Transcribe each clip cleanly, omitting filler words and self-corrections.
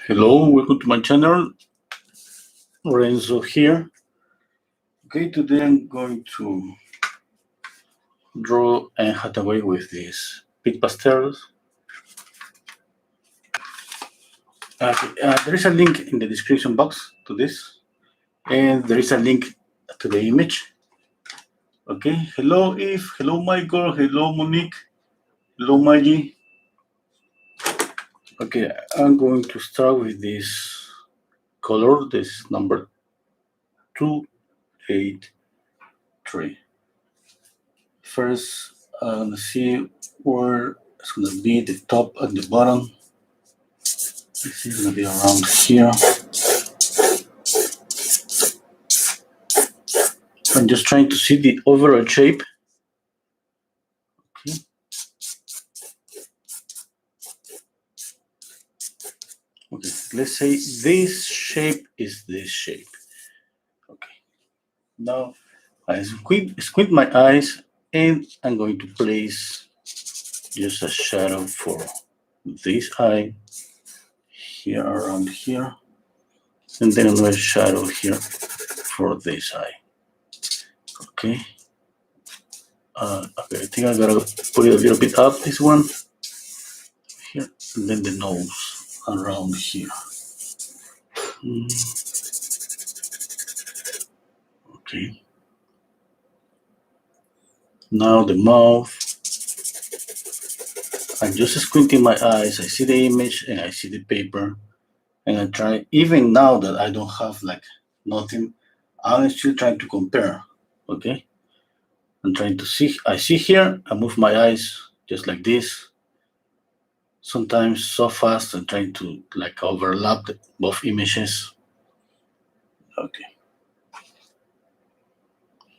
Hello, welcome to my channel. Lorenzo here. Okay, today I'm going to draw and hat away with these big pastels. There is a link in the description box to this, and there is a link to the image. Okay, hello Eve, hello Michael, hello Monique, hello Maggie. Okay, I'm going to start with this color. This is number 283. First, let's see where it's going to be the top and the bottom. This is going to be around here. I'm just trying to see the overall shape. Okay. Okay, let's say this shape is this shape. Okay. Now I squint my eyes and I'm going to place just a shadow for this eye here around here, and then another shadow here for this eye. Okay. Okay, I think I gotta put it a little bit up, this one here, and then the nose around here. Okay. Now the mouth. I'm just squinting my eyes. I see the image and I see the paper, and I try. Even now that I don't have like nothing, I'm still trying to compare. Okay. I'm trying to see. I see here. I move my eyes just like this. Sometimes so fast. I'm trying to like overlap both images. Okay.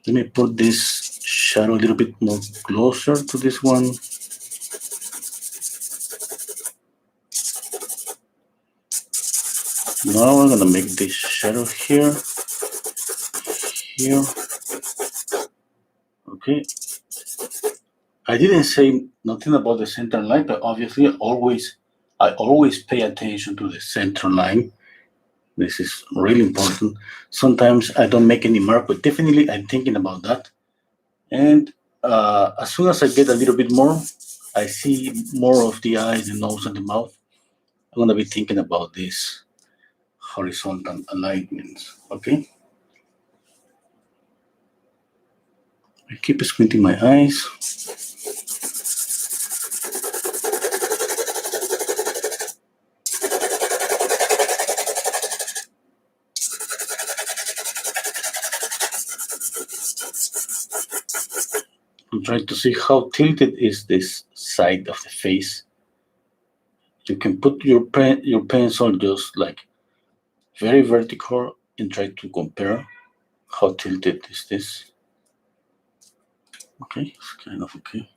Let me put this shadow a little bit more closer to this one. Now I'm gonna make this shadow here. Okay. I didn't say nothing about the center line, but obviously I always pay attention to the center line. This is really important. Sometimes I don't make any mark, but definitely I'm thinking about that. And as soon as I get a little bit more, I see more of the eyes, the nose, and the mouth. I'm gonna be thinking about this horizontal alignments. Okay. I keep squinting my eyes. I'm trying to see how tilted is this side of the face. You can put your pencil just like very vertical and try to compare how tilted is this. Okay, it's kind of okay.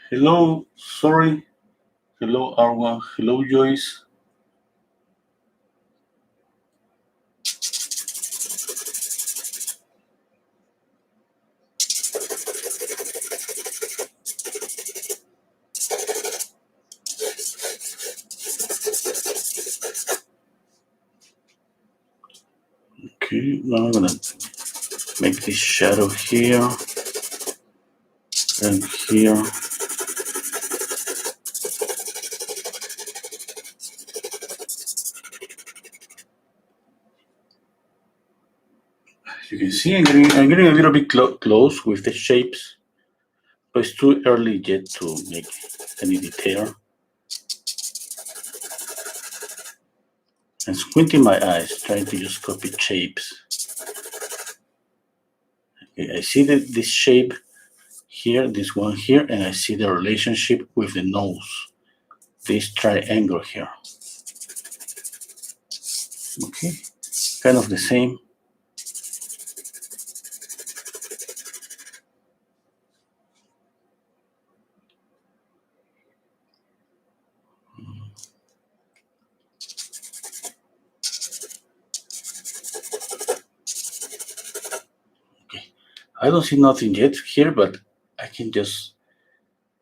Hello, sorry. Hello, Arwa. Hello, Joyce. Okay, now I'm gonna make this shadow here and here. You can see I'm getting a little bit close with the shapes, but it's too early yet to make any detail. I'm squinting my eyes, trying to just copy shapes. Okay, I see this shape here, this one here, and I see the relationship with the nose, this triangle here. Okay, kind of the same. Okay, I don't see nothing yet here, but I can just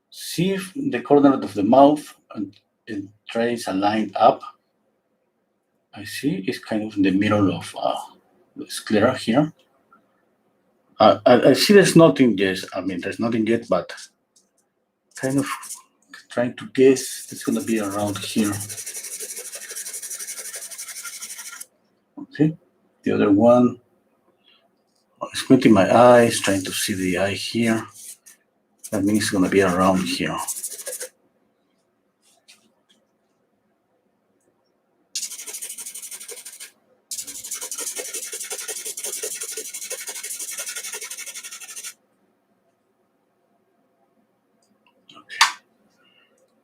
see the corner of the mouth and trace a line up. I see it's kind of in the middle of the sclera here. I see there's nothing yet. I mean, there's nothing yet, but kind of trying to guess it's gonna be around here. Okay, the other one. I'm squinting my eyes, trying to see the eye here. That means it's gonna be around here.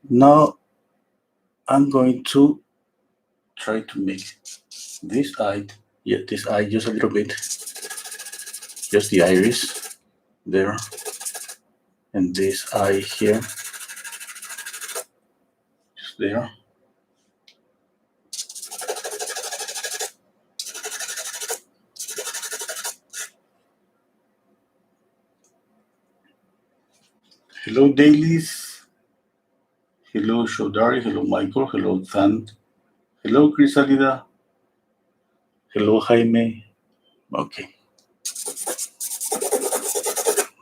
Now I'm going to try to make this eye, this eye just a little bit, just the iris there, and this eye here, just there. Hello, Dailies. Hello, Shodari. Hello, Michael. Hello, Than. Hello, Crisalida. Hello, Jaime. Okay.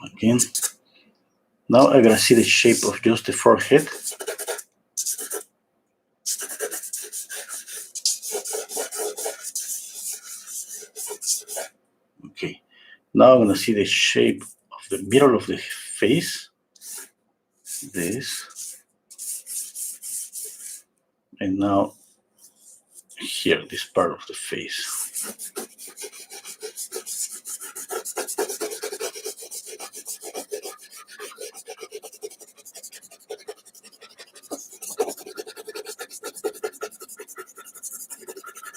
Again. Now I'm gonna see the shape of just the forehead. Okay. Now I'm gonna see the shape of the middle of the face. This. And now here, this part of the face.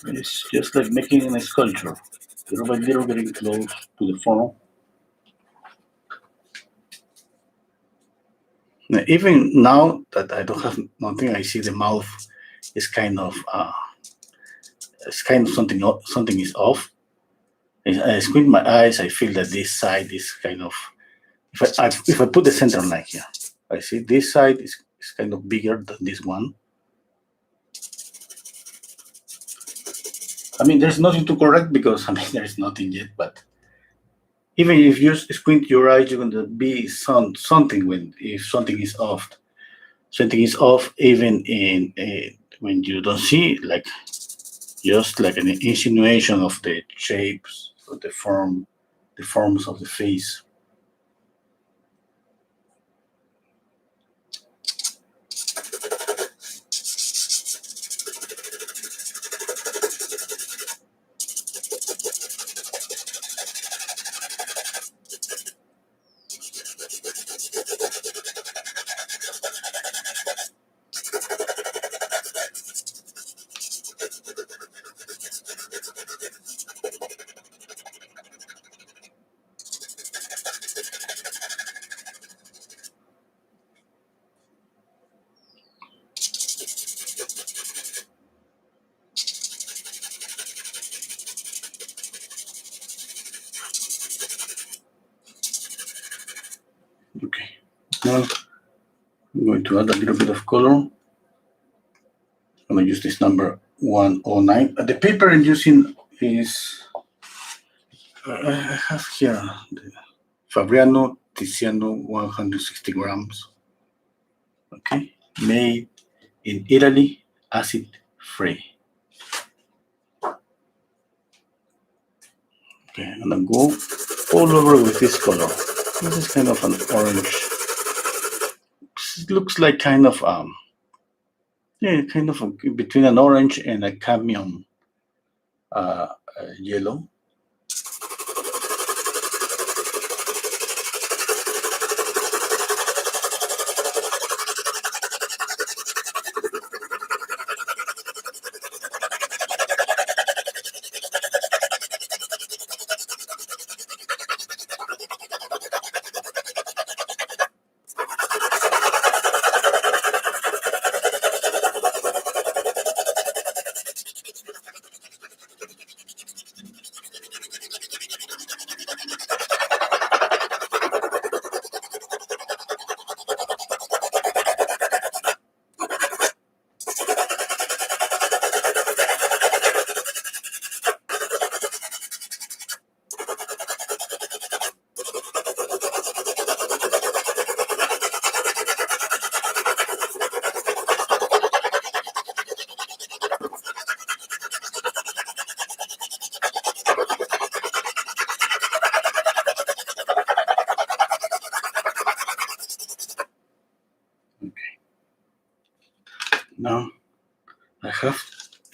It's just like making a sculpture, little by little getting close to the form. Now, even now that I don't have nothing, I see the mouth is kind of something is off. I squint my eyes, I feel that this side is kind of, if I put the center line here, I see this side is kind of bigger than this one. I mean, there's nothing to correct because, I mean, there's nothing yet, but even if you squint your eyes, you're going to be something if something is off. Something is off even in when you don't see, like, just like an insinuation of the shapes of the forms of the face. Okay, now I'm going to add a little bit of color. I'm going to use this number 109. The paper I'm using is, I have here the Fabriano Tiziano 160 grams. Okay, made in Italy, acid free. Okay, I'm gonna go all over with this color. This is kind of an orange. It looks like kind of between an orange and a cadmium yellow.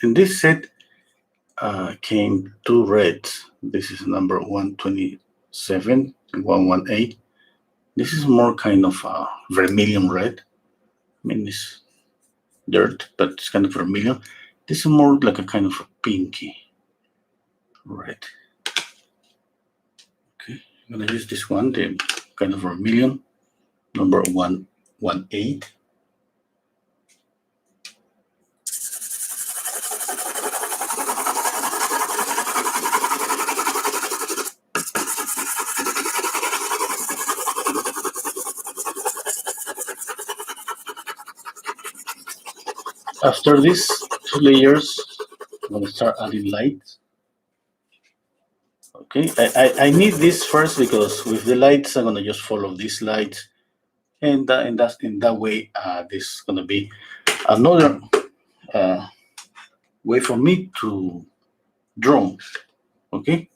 in this set came two reds. This is number 127 and 118. This is more kind of a vermilion red. I mean, it's dirt, but it's kind of vermilion. This is more like a kind of a pinky red. Okay, I'm gonna use this one, the kind of vermilion, number 118. After these two layers, I'm gonna start adding lights. Okay, I need this first because with the lights, I'm gonna just follow these lights, and that's in that way. This is gonna be another way for me to draw. Okay.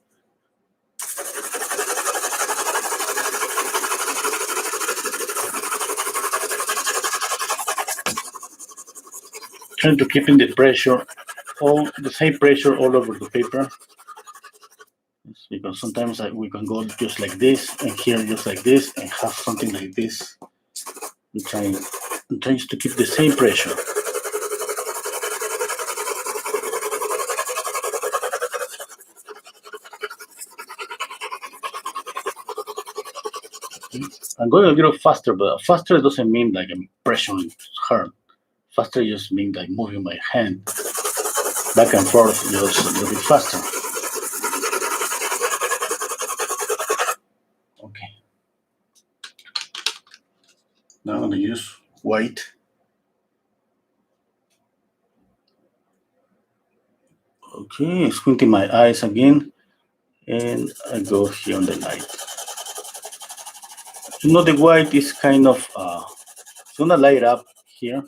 Trying to keep in the pressure, all the same pressure all over the paper. Because sometimes we can go just like this, and here just like this, and have something like this. I'm trying to keep the same pressure. I'm going a little faster, but faster doesn't mean like I'm pressuring hard. Faster just means like moving my hand back and forth just a little bit faster. Okay. Now I'm going to use white. Okay, squinting my eyes again, and I go here on the light. You know, the white is kind of, it's gonna light up here,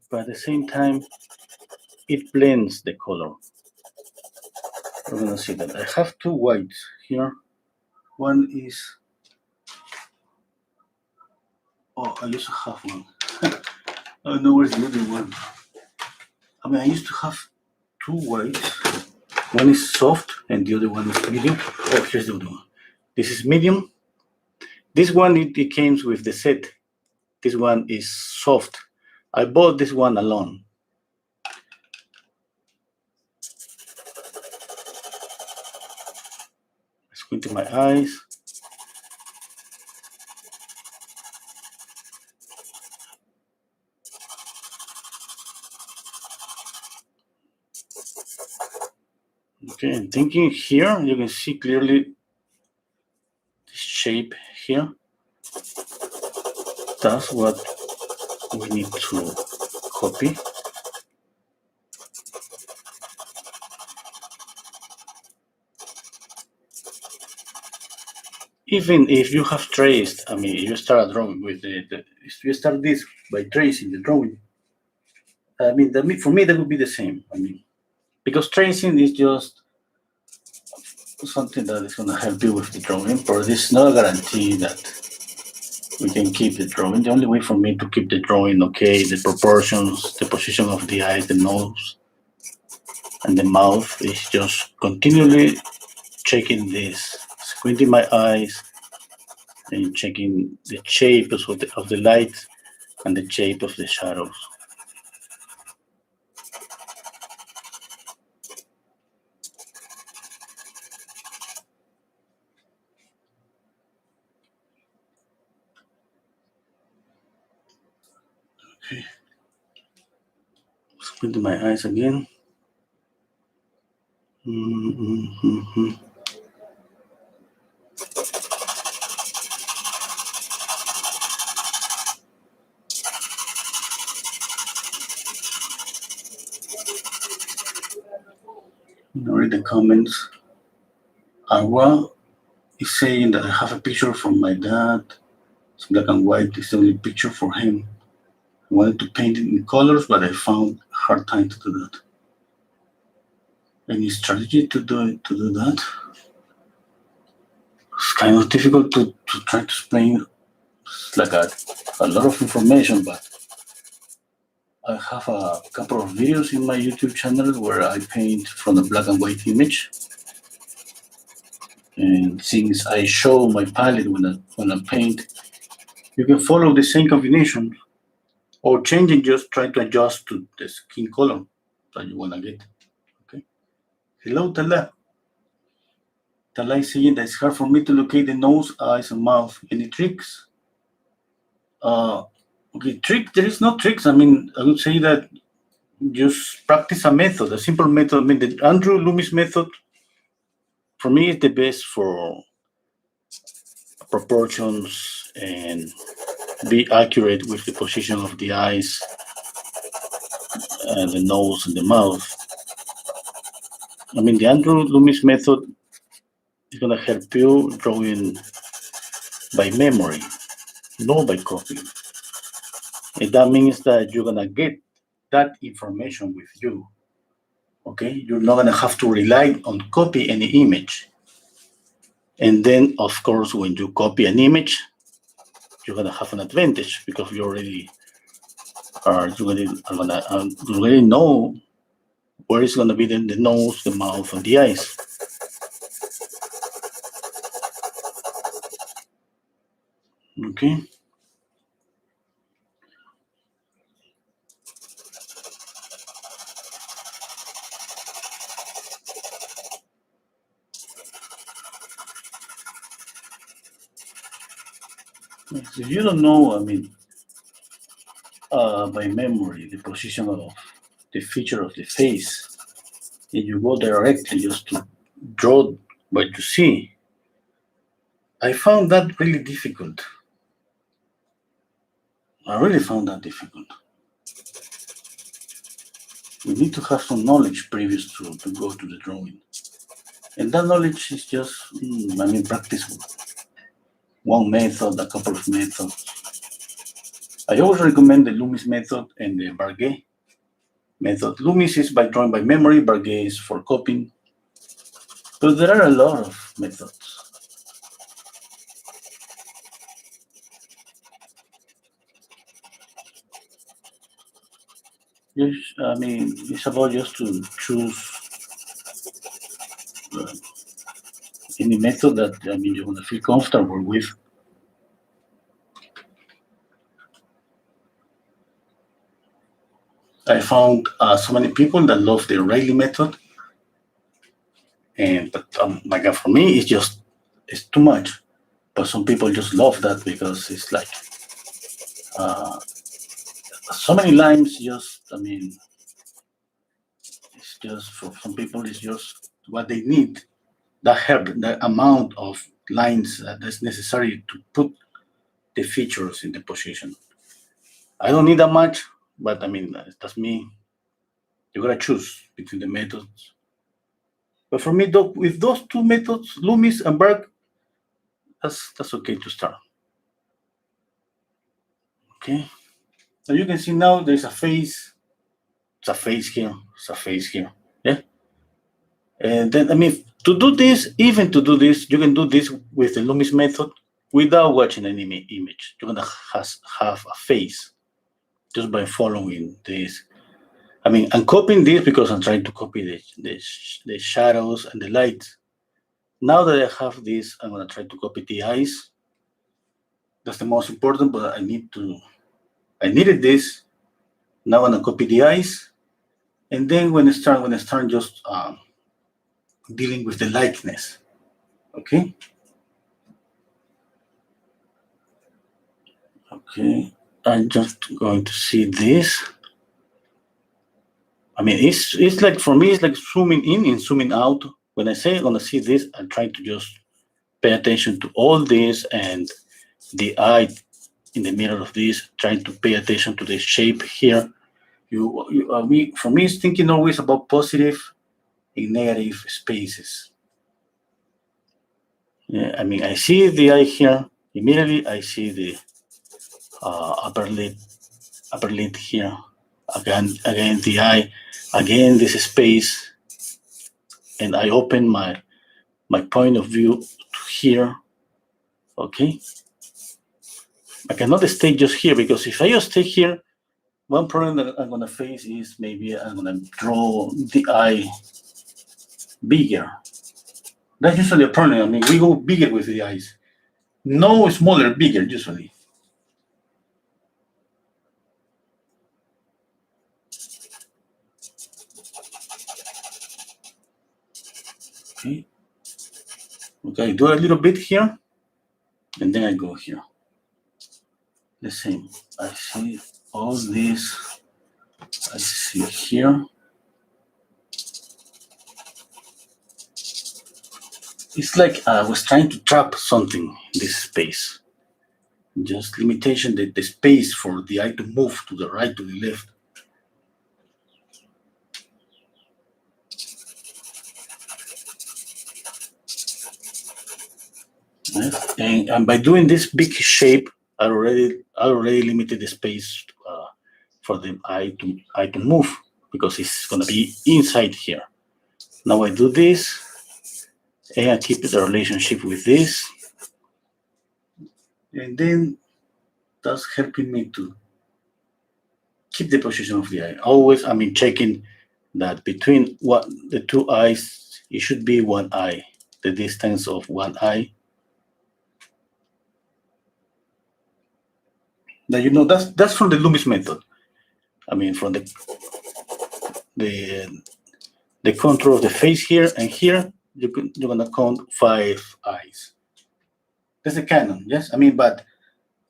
but at the same time, it blends the color. We're gonna see that. I have two whites here. One is, oh, I used to have one. I don't know where's the other one. I mean, I used to have two whites. One is soft and the other one is medium. Oh, here's the other one. This is medium. This one, it came with the set. This one is soft. I bought this one alone. Squinting my eyes. Okay, and thinking here, you can see clearly this shape here. That's what we need to copy. Even if you have traced, I mean, you start a drawing with if you start this by tracing the drawing, I mean, for me, that would be the same. I mean, because tracing is just something that is going to help you with the drawing, but it's not a guarantee that we can keep the drawing. The only way for me to keep the drawing okay, the proportions, the position of the eyes, the nose, and the mouth is just continually checking this, squinting my eyes, and checking the shape of the light and the shape of the shadows. Okay. Squinting my eyes again. Read the comments. Arwa is saying that I have a picture from my dad. It's black and white. It's the only picture for him. I wanted to paint it in colors, but I found a hard time to do that. Any strategy to do that? It's kind of difficult to try to explain. It's like a lot of information, but I have a couple of videos in my YouTube channel where I paint from a black and white image. And since I show my palette when I paint, you can follow the same combination or changing, just try to adjust to the skin color that you want to get. Okay. Hello, Tala. Tala is saying that it's hard for me to locate the nose, eyes, and mouth. Any tricks? Okay, there is no tricks. I mean, I would say that just practice a method, a simple method. I mean, the Andrew Loomis method, for me, is the best for proportions and be accurate with the position of the eyes and the nose and the mouth. I mean, the Andrew Loomis method is going to help you drawing by memory, not by copying. And that means that you're going to get that information with you. Okay, you're not going to have to rely on copy any image. And then, of course, when you copy an image, you're going to have an advantage because you already know where is going to be the nose, the mouth, and the eyes. Okay. If you don't know, I mean, by memory, the position of the feature of the face, and you go directly just to draw what you see, I found that really difficult. I really found that difficult. We need to have some knowledge previous to go to the drawing. And that knowledge is just, practice one method, a couple of methods. I always recommend the Loomis method and the Barguet method. Loomis is by drawing by memory, Barguet is for copying. But there are a lot of methods. Yes, I mean, it's about just to choose any method that you're going to feel comfortable with. I found so many people that love the Rayleigh method, but for me, it's too much. But some people just love that because it's like so many lines. It's just for some people, it's just what they need. That help, the amount of lines that's necessary to put the features in the position. I don't need that much, but that's me. You gotta choose between the methods. But for me, with those two methods, Loomis and Berg, that's okay to start. Okay. So you can see now there's a face. It's a face here. It's a face here. Yeah. And then to do this, you can do this with the Loomis method without watching any image. You're gonna have a face just by following this. I'm copying this because I'm trying to copy the shadows and the lights. Now that I have this, I'm gonna try to copy the eyes. That's the most important, but I needed this. Now I'm gonna copy the eyes, and then when I start just dealing with the likeness. Okay. Okay. I'm just going to see this. It's like, for me, it's like zooming in and zooming out. When I say I'm gonna see this, I'm trying to just pay attention to all this and the eye in the middle of this, trying to pay attention to the shape here. For me, it's thinking always about positive and negative spaces. Yeah, I see the eye here. Immediately, I see the upper lid here. Again, the eye. Again, this space. And I open my point of view to here. Okay. I cannot stay just here, because if I just stay here, One problem that I'm gonna face is maybe I'm gonna draw the eye bigger. That's usually a problem. I mean, we go bigger with the eyes. No smaller, bigger usually. Okay. Okay, do a little bit here, and then I go here. The same. I see all this. I see here. It's like I was trying to trap something in this space. Just limitation, the space for the eye to move to the right, to the left. Yes. And by doing this big shape, I already limited the space for the eye to move because it's gonna be inside here. Now I do this, and I keep the relationship with this, and then that's helping me to keep the position of the eye. Always, I mean, checking that between what the two eyes, it should be one eye, the distance of one eye. Now you know that's from the Loomis method. I mean, from the the contour of the face here and here, you're gonna count 5 eyes. That's the canon, yes. I mean, but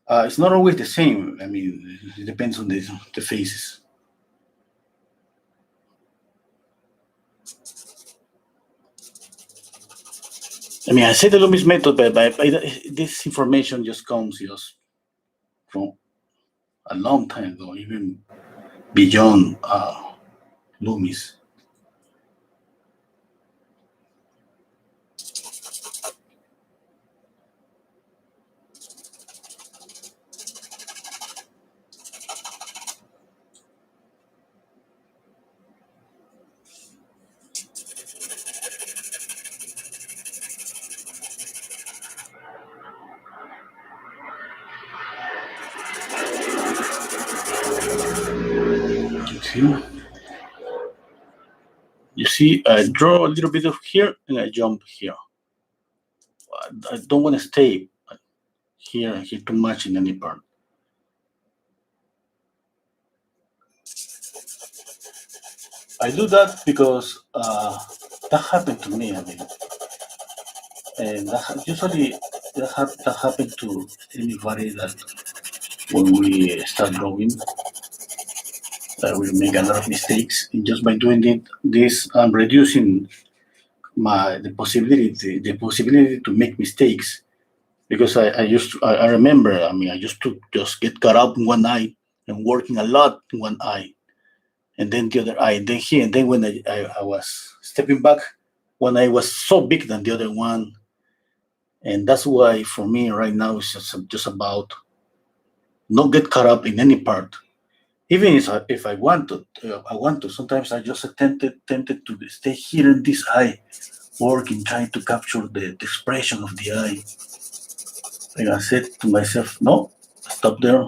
it's not always the same. I mean, it depends on the faces. I mean, I say the Loomis method, but this information just comes just from a long time ago, even beyond Loomis. Okay. You see, I draw a little bit of here and I jump here. I don't want to stay here and here too much in any part. I do that because that happened to me. I mean, and usually that happened to anybody that when we start drawing, we make a lot of mistakes. And just by doing this, I'm reducing the possibility to make mistakes because I remember, I mean, I used to just get caught up in one eye and working a lot in one eye and then the other eye, and then here, and then when I was stepping back, one eye was so big than the other one, and that's why for me right now it's just about not get caught up in any part. Even if I want to. Sometimes I just tempted to stay here in this eye, working, trying to capture the expression of the eye. And I said to myself, no, stop there,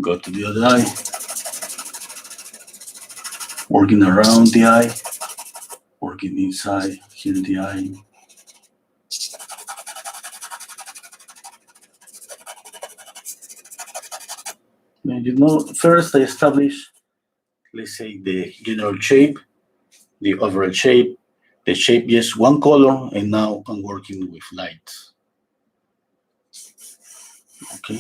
go to the other eye, working around the eye, working inside, here in the eye. And first I establish, let's say, the general shape, the overall shape, the shape just one color, and now I'm working with lights. Okay.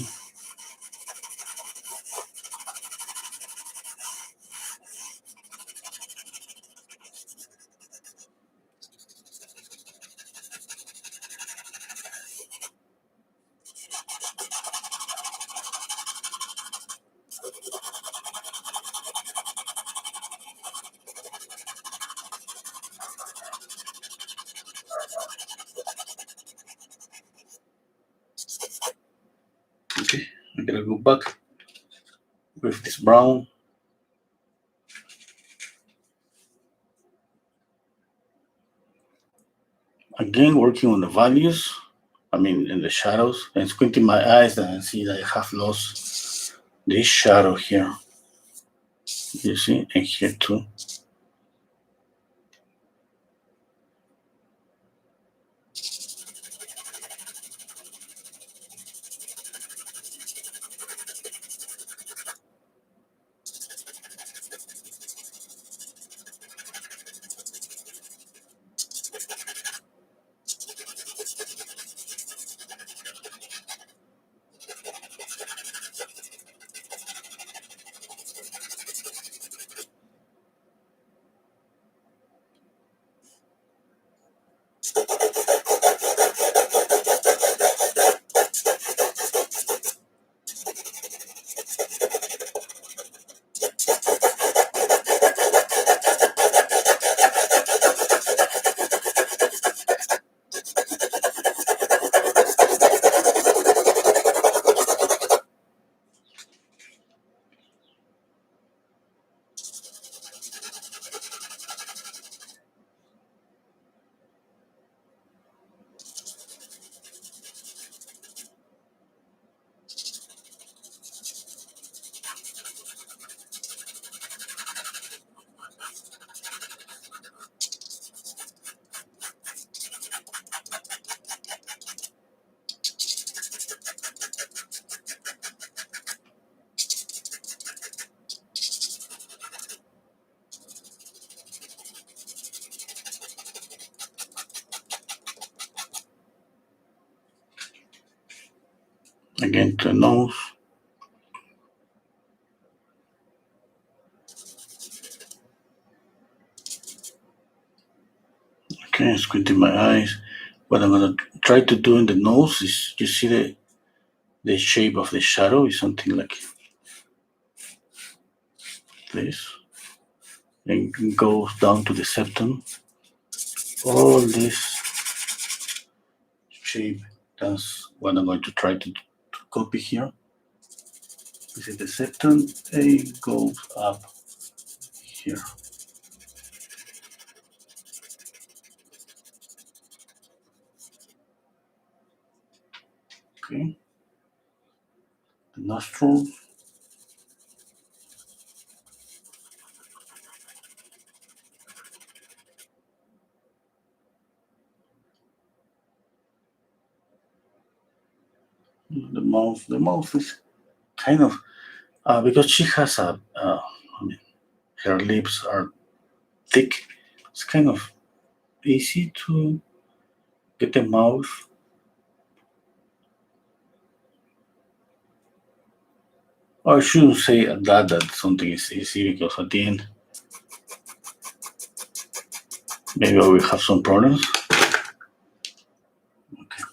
Okay, I'm gonna go back with this brown. Again, working on the values, I mean, in the shadows, and squinting my eyes and see that I have lost this shadow here. You see, and here too. Again to the nose. Okay, squinting my eyes. What I'm gonna try to do in the nose is, you see the shape of the shadow is something like this, and goes down to the septum. All this shape, that's what I'm going to try to copy here. This is the septum, it goes up here. Okay, the nostrils. The mouth is kind of, because she has I mean, her lips are thick, it's kind of easy to get the mouth. Or I shouldn't say that something is easy, because at the end, maybe I will have some problems. Okay.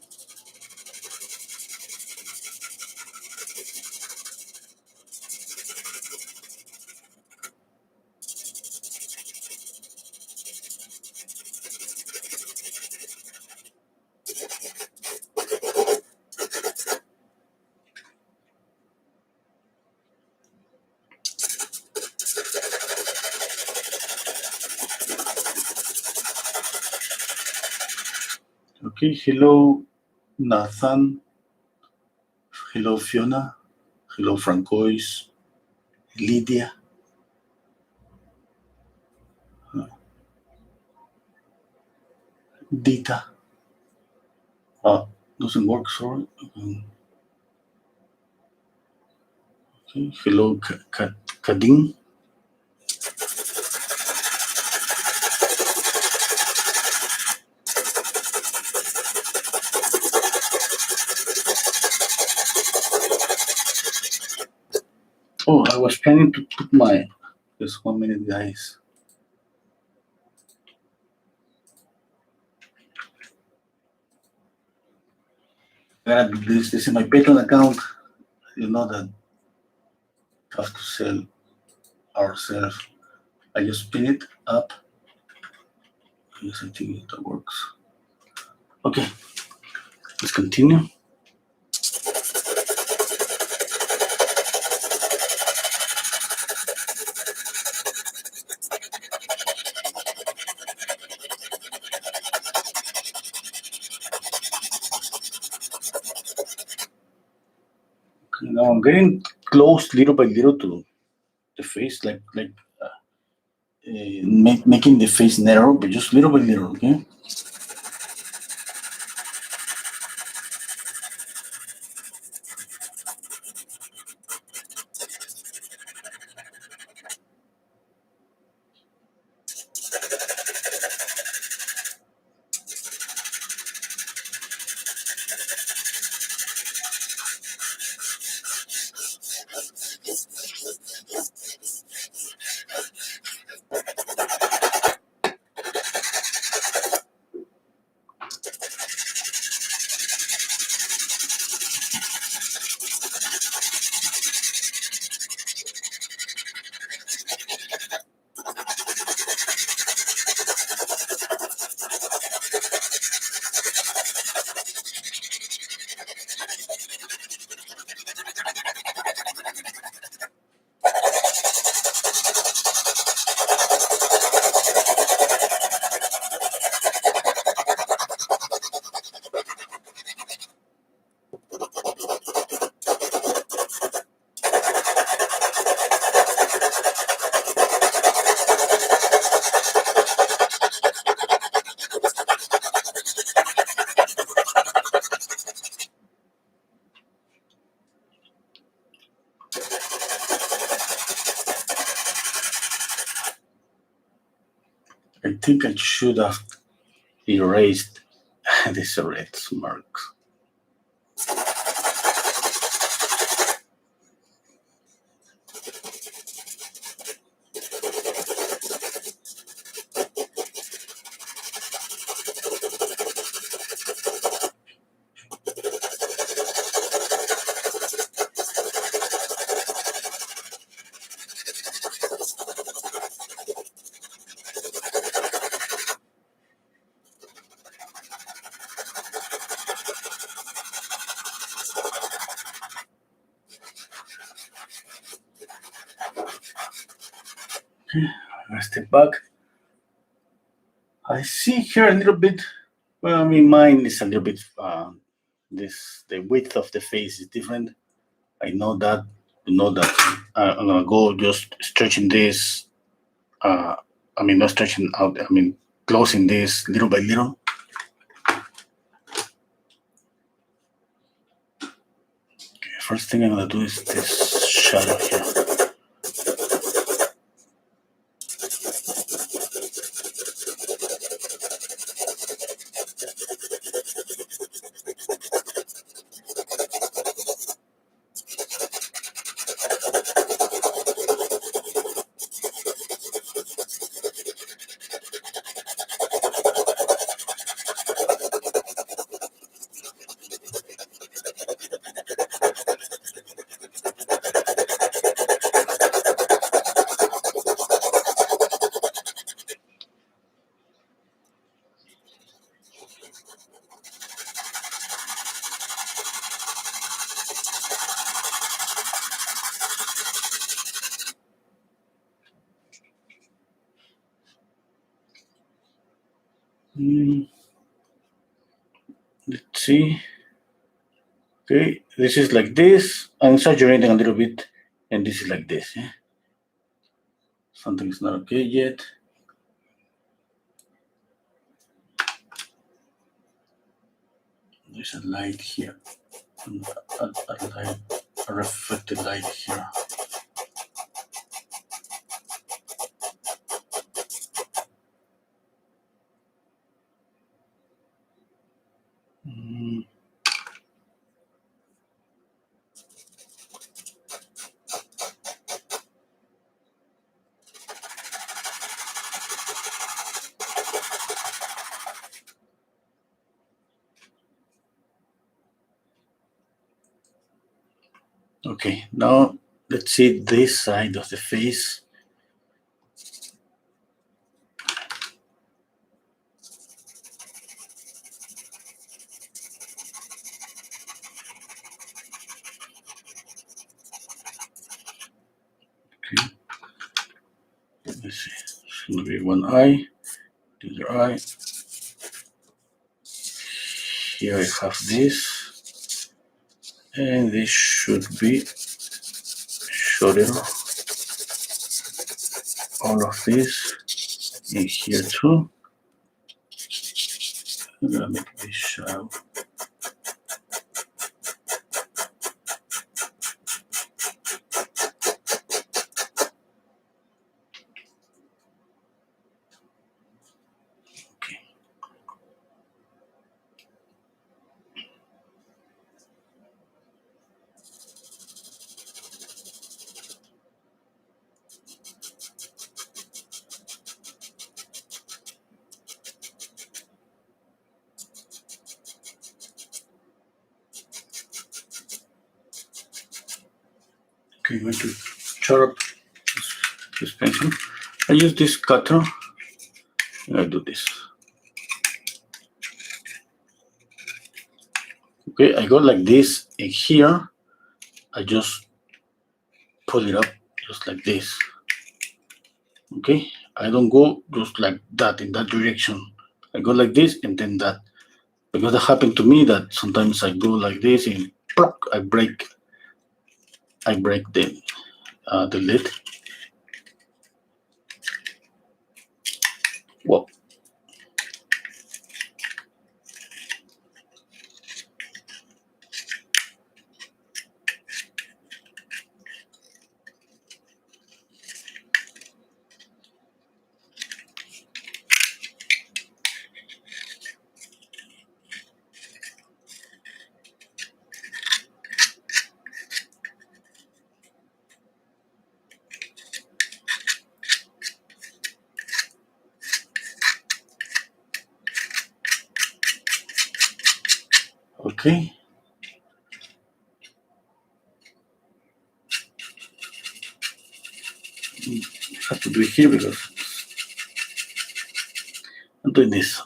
Okay, hello Nathan, hello Fiona, hello Francois, Lydia. Dita. Doesn't work, sorry. Okay, hello Kadim. Oh, I was planning to put my, just 1 minute, guys. Gotta do this. This is my Patreon account. You know that have to sell ourselves. I just spin it up. Yes, I think that works. Okay, let's continue. Okay, now I'm getting close little by little to the face, making the face narrow, but just little by little, okay? I think I should have erased these red marks. I step back. I see here a little bit. Well, I mean, mine is a little bit. The width of the face is different. I know that. Know that. I'm gonna go just stretching this. I mean, not stretching out. I mean, closing this little by little. Okay, first thing I'm gonna do is this shadow here. Let's see. Okay, this is like this. I'm exaggerating a little bit, and this is like this. Yeah? Something's not okay yet. There's a light here, a light, a reflected light here. Okay, now let's see this side of the face. Okay, let's see. It's gonna be one eye, the other eye. Here I have this, and this should be shoulder. all of this in here too. I'm gonna make this shallow. Okay. Okay, I'm going to chop up this pencil. I use this cutter and I do this. Okay, I go like this, and here I just pull it up just like this. Okay, I don't go just like that in that direction. I go like this and then that. Because it happened to me that sometimes I go like this and I break the lid. Whoa. Okay. I have to do it here because I'm doing this.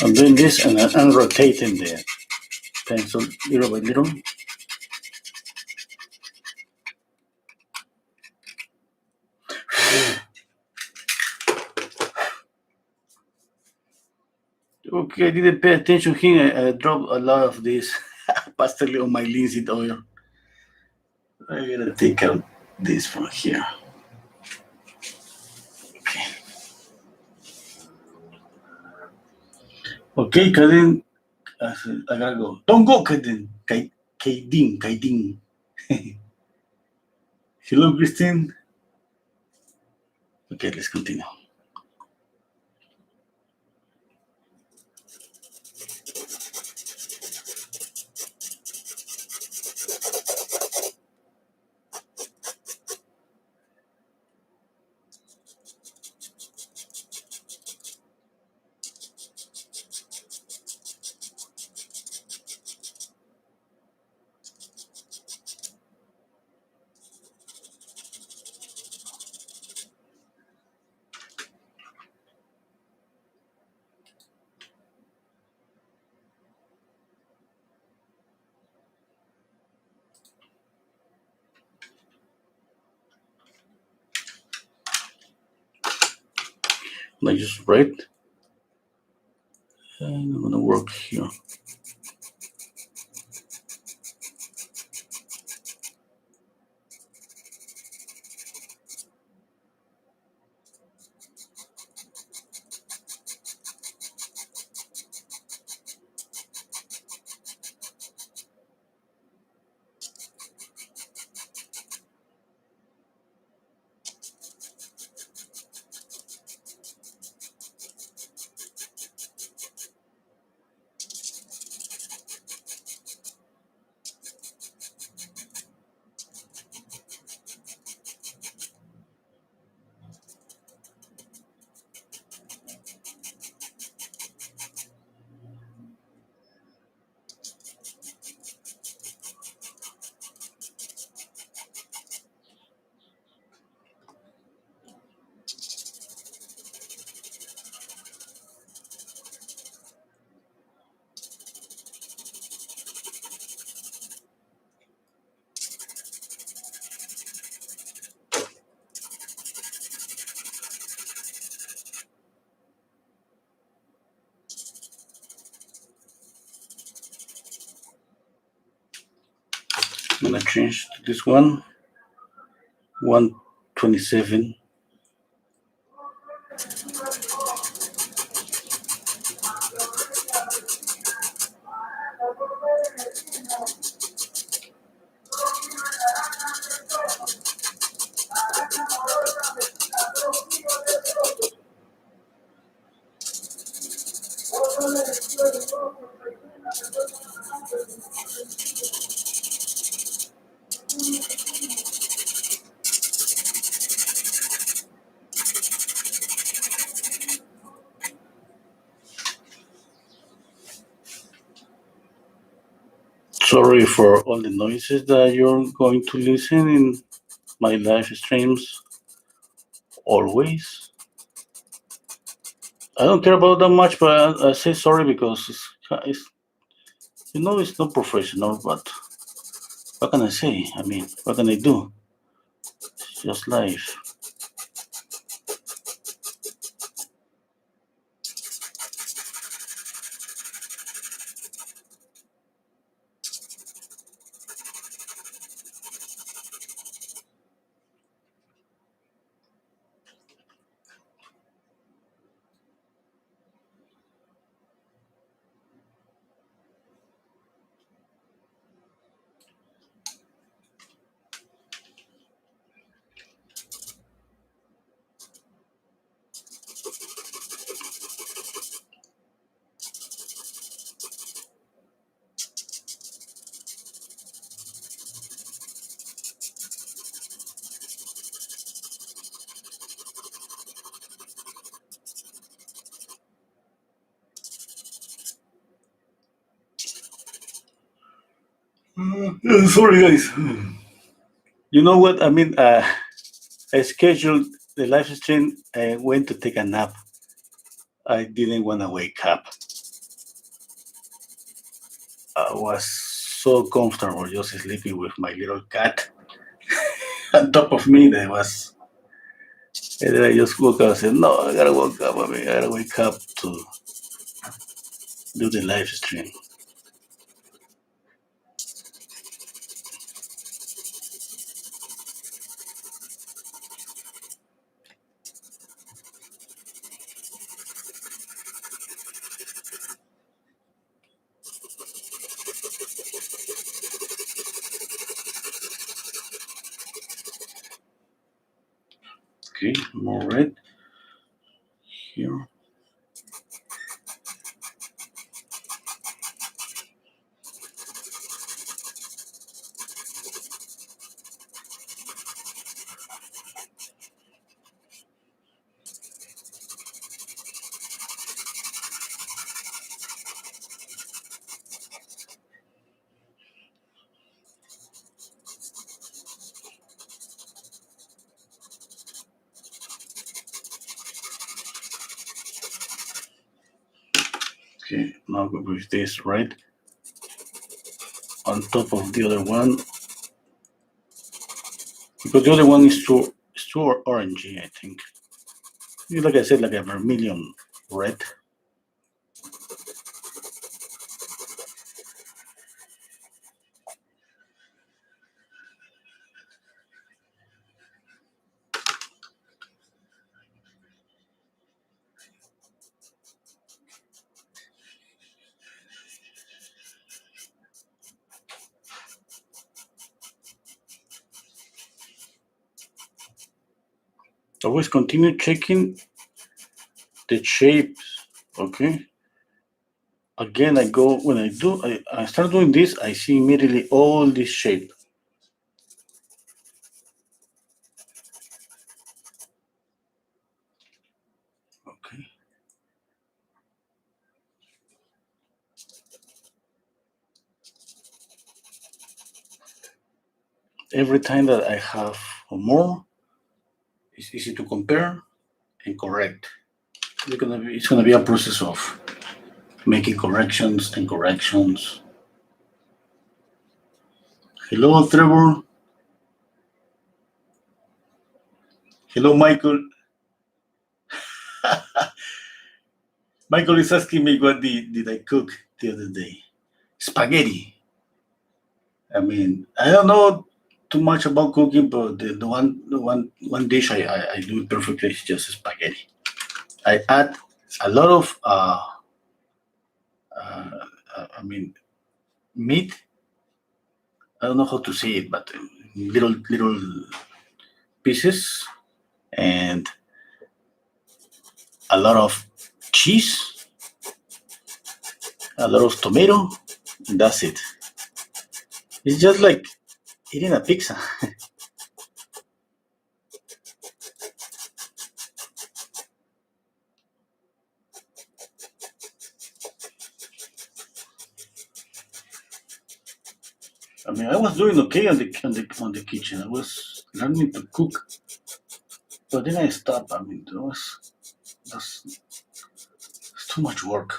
I'm doing this and I'm rotating the pencil little by little. Okay, I didn't pay attention here. I dropped a lot of this pastel on my linseed oil. I'm gonna take out this from here. Okay. Okay, Kaden. I gotta go. Don't go, Kaden. Kaidin. Hello, Christine. Okay, let's continue. I just write, and I'm gonna work here. gonna change to this one, 127. Sorry for all the noises that you're going to listen in my live streams. Always. I don't care about that much, but I say sorry because it's not professional. But what can I say? I mean, what can I do? It's just life. Sorry, guys. You know what? I mean, I scheduled the live stream. I went to take a nap. I didn't want to wake up. I was so comfortable just sleeping with my little cat on top of me. And then I just woke up and said, no, I gotta wake up. I mean, I gotta wake up to do the live stream. Okay, more red here. Okay, now go with this red on top of the other one, because the other one is too orangey, I think. Like I said, like a vermilion red. Always continue checking the shapes, okay? Again, I start doing this, I see immediately all this shape. Okay. Every time that I have more, it's easy to compare and correct. It's gonna be a process of making corrections and corrections. Hello, Trevor. Hello, Michael. Michael is asking me what did I cook the other day. Spaghetti. I mean, I don't know too much about cooking, but the one dish I do perfectly is just spaghetti. I add a lot of uh, I mean meat. I don't know how to say it, but little pieces and a lot of cheese, a lot of tomato, and that's it. It's just like eating a pizza. I mean, I was doing okay on the kitchen. I was learning to cook, but then I stopped. I mean, that's it's too much work.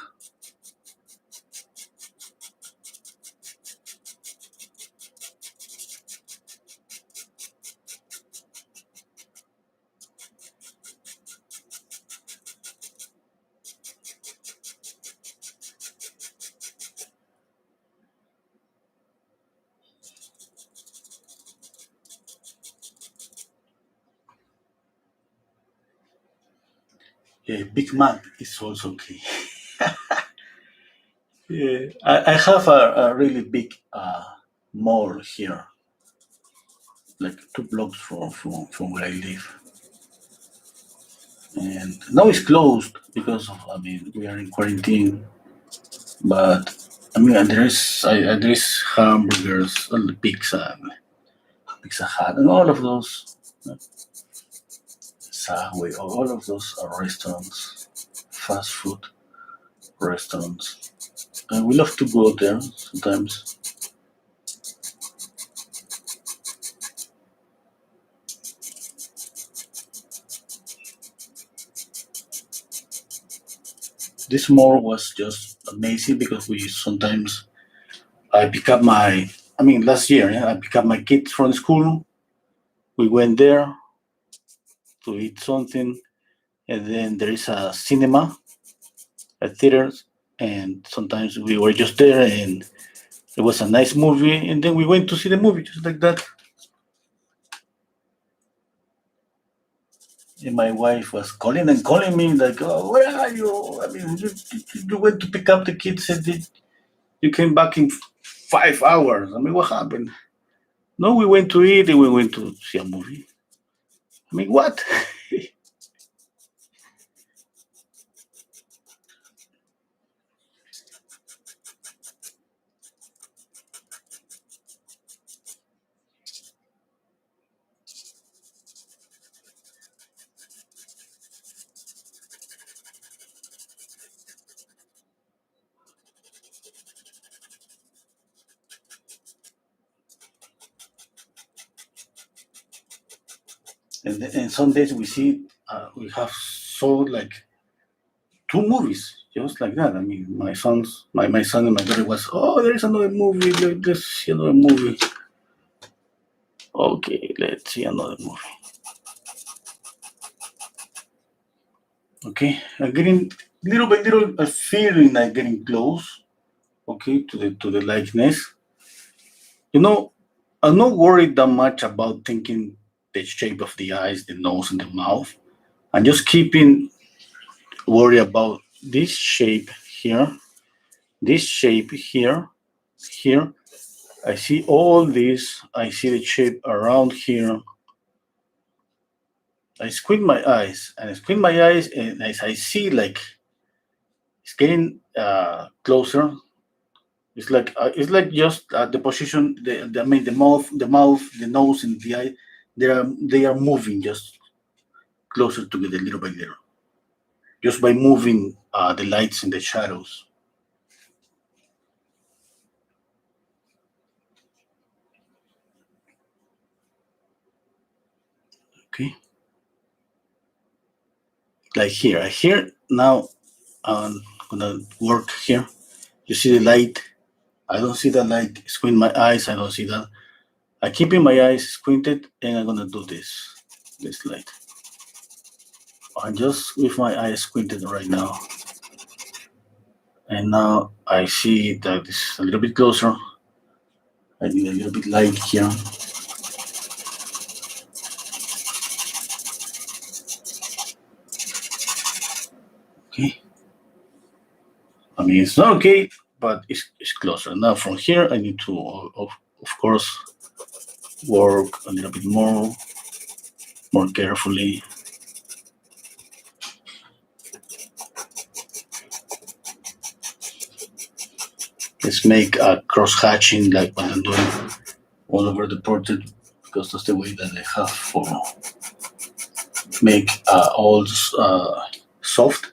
Yeah, Big Mac is also okay. Yeah, I have a really big mall here, like 2 blocks from where I live, and now it's closed because of, I mean, we are in quarantine. But I mean, there is hamburgers, all the pizza, Pizza Hut, and all of those Subway, all of those are restaurants, fast food restaurants. And we love to go there sometimes. This mall was just amazing because we sometimes I pick up my, I mean, last year, yeah, I pick up my kids from school. We went there to eat something, and then there is a cinema, a theater, and sometimes we were just there, and it was a nice movie, and then we went to see the movie just like that. And my wife was calling and calling me like, "Oh, where are you? I mean, you went to pick up the kids and you came back in 5 hours. I mean, what happened?" No, we went to eat and we went to see a movie. I mean, what? And some days we have saw like 2 movies just like that. I mean, my son and my daughter was, oh, there is another movie. Let's see another movie. Okay, let's see another movie. Okay, I'm getting little by little, feeling like getting close. Okay, to the likeness. I'm not worried that much about thinking the shape of the eyes, the nose, and the mouth. I'm just keeping worry about this shape here, this shape here, here. I see all this. I see the shape around here. I squint my eyes, and I squint my eyes, and as I see, like it's getting closer. It's like just the position. I mean, the mouth, the nose, and the eye. They are moving just closer together, little by little, just by moving the lights and the shadows. Okay, like here now. I'm gonna work here. You see the light? I don't see the light. Squint my eyes. I don't see that. I keep in my eyes squinted, and I'm gonna do this light. I'm just with my eyes squinted right now, and now I see that it's a little bit closer. I need a little bit light here. Okay. I mean, it's not okay, but it's closer. Now from here, I need to, of course, work a little bit more carefully. Let's make a cross-hatching like what I'm doing all over the portrait, because that's the way that I have for make all soft.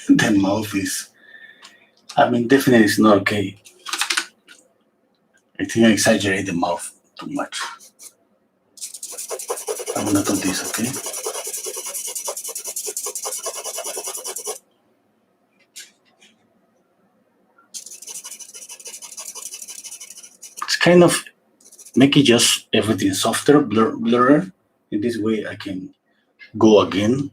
The mouth is, I mean, definitely it's not okay. I think I exaggerate the mouth too much. I'm gonna do this, okay? It's kind of make it just everything softer, blurrer. In this way, I can go again.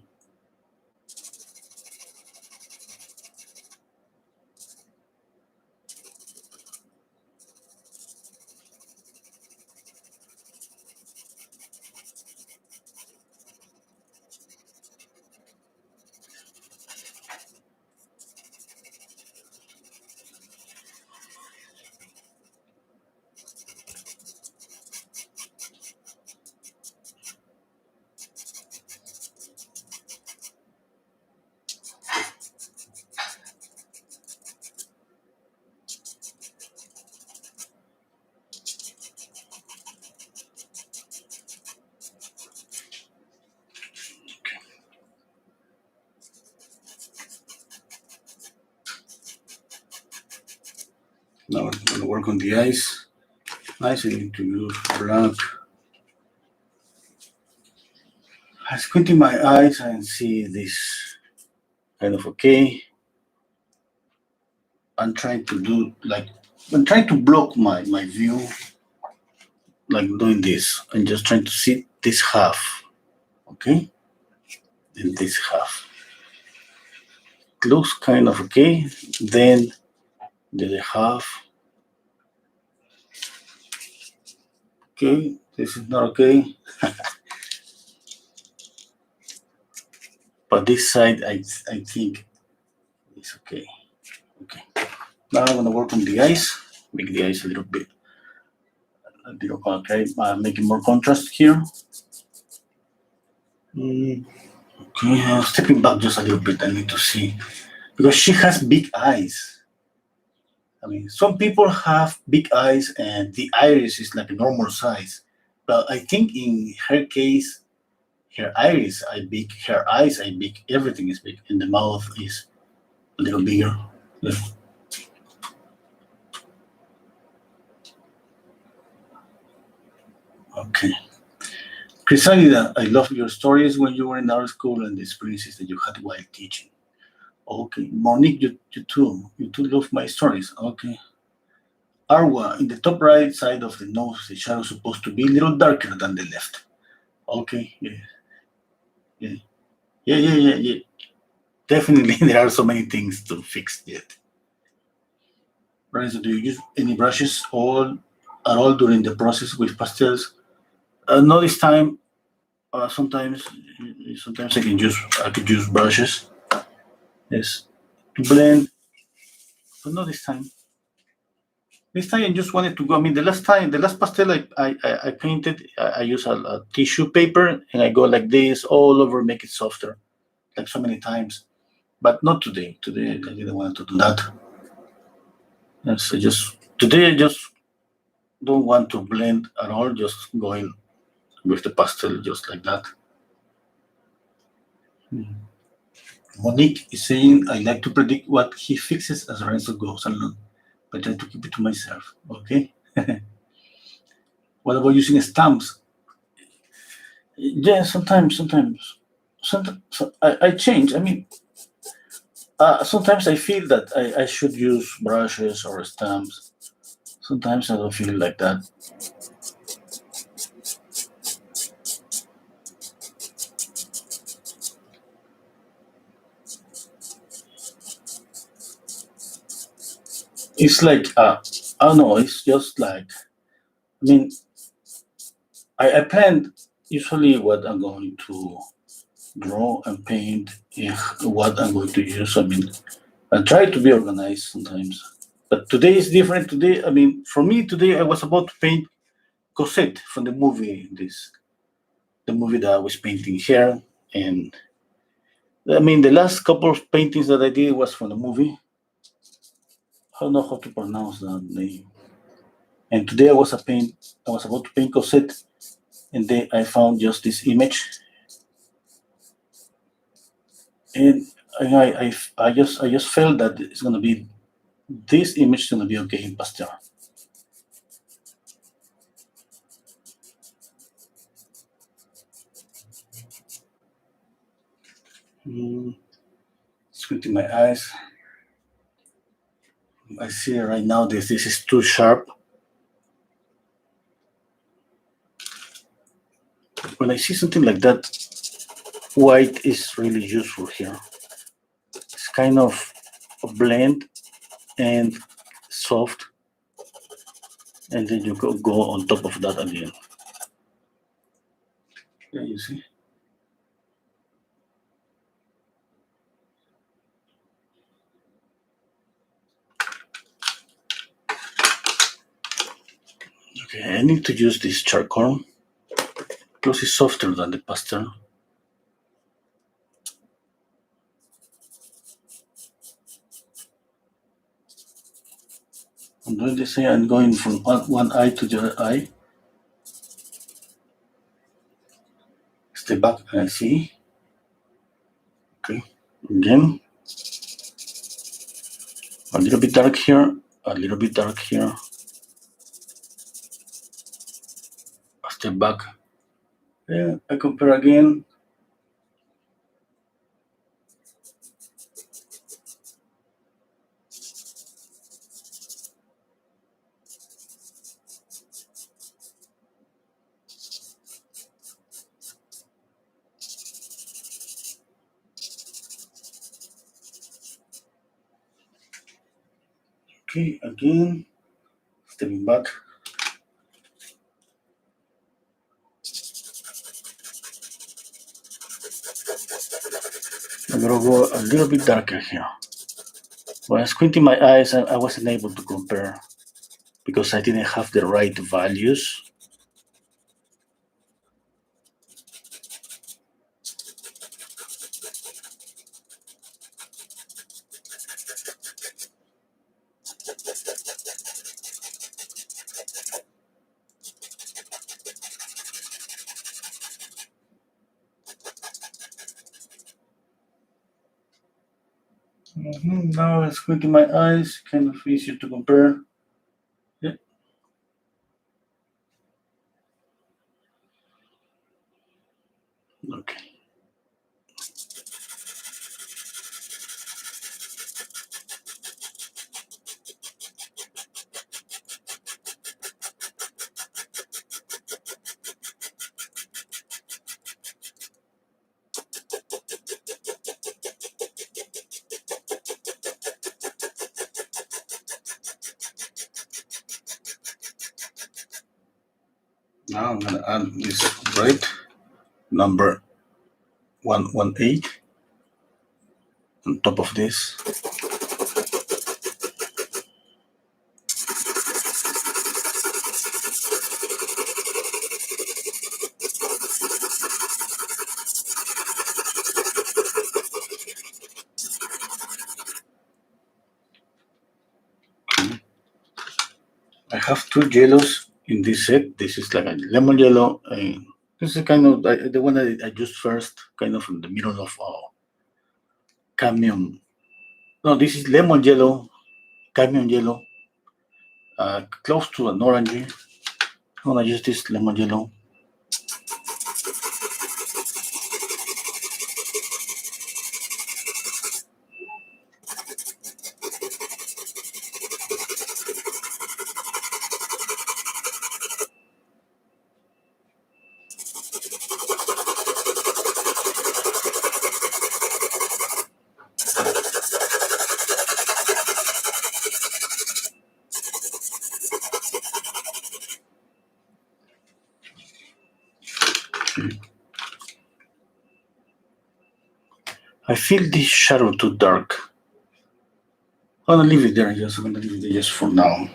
Now I'm gonna work on the eyes. Nice, I need to use black. I squint in my eyes and see this kind of okay. I'm trying to do I'm trying to block my view, like doing this. I'm just trying to see this half, okay? And this half. It looks kind of okay. Then the other half. Okay, this is not okay. But this side, I think is okay. Okay. Now I'm gonna work on the eyes. Make the eyes a little bit okay. Making more contrast here. Okay, stepping back just a little bit. I need to see because she has big eyes. I mean, some people have big eyes and the iris is like a normal size, but I think in her case, her iris are big, her eyes are big, everything is big, and the mouth is a little bigger. Yeah. Okay. Crisalida, I love your stories when you were in our school and the experiences that you had while teaching. Okay. Monique, you too love my stories. Okay. Arwa, in the top right side of the nose, the shadow is supposed to be a little darker than the left. Okay. Yeah. Definitely, there are so many things to fix yet. Right, so do you use any brushes at all during the process with pastels? Not this time. Sometimes I could use brushes. Yes, to blend, but not this time. This time I just wanted to go. I mean, the last pastel I painted, I use a tissue paper and I go like this all over, make it softer, like so many times. But not today. Today I didn't want to do that. Yes, I just Today I just don't want to blend at all, just going with the pastel just like that. Monique is saying, I like to predict what he fixes as Renzo goes along, but try to keep it to myself. Okay. What about using stamps? Yeah, sometimes. I change. I mean, sometimes I feel that I should use brushes or stamps. Sometimes I don't feel like that. It's like, I don't know, it's just like, I mean, I planned usually what I'm going to draw and paint, if what I'm going to use. I mean, I try to be organized sometimes. But today is different. Today, I mean, for me today, I was about to paint Cosette from the movie. The movie that I was painting here, and I mean, the last couple of paintings that I did was from the movie. I don't know how to pronounce that name. And today I was about to paint Cosette, and then I found just this image, and I just felt that it's gonna be this image is gonna be okay in Pastel. Squinting my eyes. I see right now this is too sharp. When I see something like that, white is really useful here. It's kind of a blend and soft, and then you go on top of that again. Yeah, you see. Okay, I need to use this charcoal because it's softer than the pastel. I'm doing the same. I'm going from one eye to the other eye. Step back and I see. Okay, again. A little bit dark here, a little bit dark here. A step back. Yeah, I compare again. Okay, again. Stepping back. I'm gonna go a little bit darker here. When I squinting my eyes, I wasn't able to compare because I didn't have the right values. Now I'm squinting my eyes, kind of easier to compare. Yeah. Okay. Now I'm gonna add this red number 118 on top of this. have two yellows in this set. This is like a lemon yellow, and this is kind of the one that I used first, kind of in the middle of cadmium. No, this is lemon yellow, cadmium yellow, close to an orange. I'm gonna use this lemon yellow. I feel this shadow too dark. I'm gonna leave it there. I'm gonna leave it there just for now.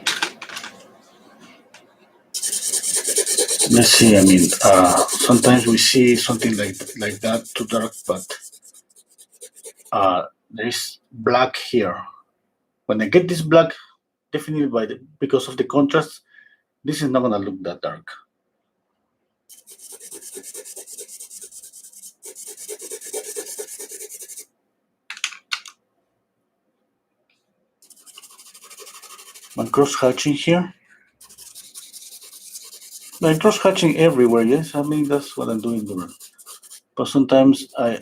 Let's see. I mean, sometimes we see something like that too dark, but there is black here. When I get this black, definitely because of the contrast, this is not gonna look that dark. I'm cross hatching here. I'm cross hatching everywhere. Yes, I mean that's what I'm doing there. But sometimes I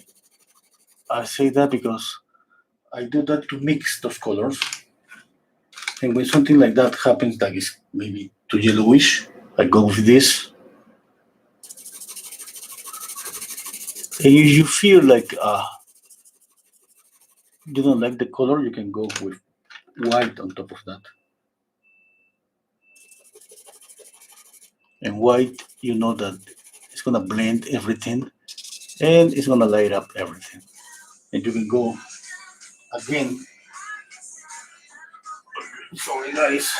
say that because I do that to mix those colors. And when something like that happens, that is maybe too yellowish, I go with this. And if you feel like you don't like the color, you can go with white on top of that. And white, you know that it's gonna blend everything and it's gonna light up everything. And you can go again. Sorry guys.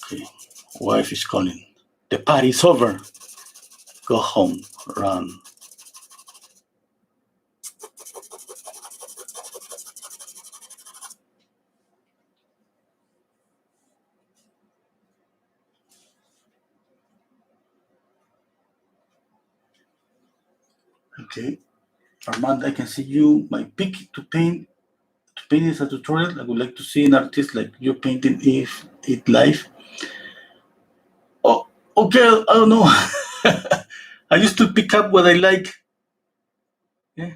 Okay, wife is calling. The party's over. Go home, run. Okay, Armand, I can see you. My pick to paint is a tutorial. I would like to see an artist like you painting it live. Oh, okay. I don't know. I used to pick up what I like. Yeah.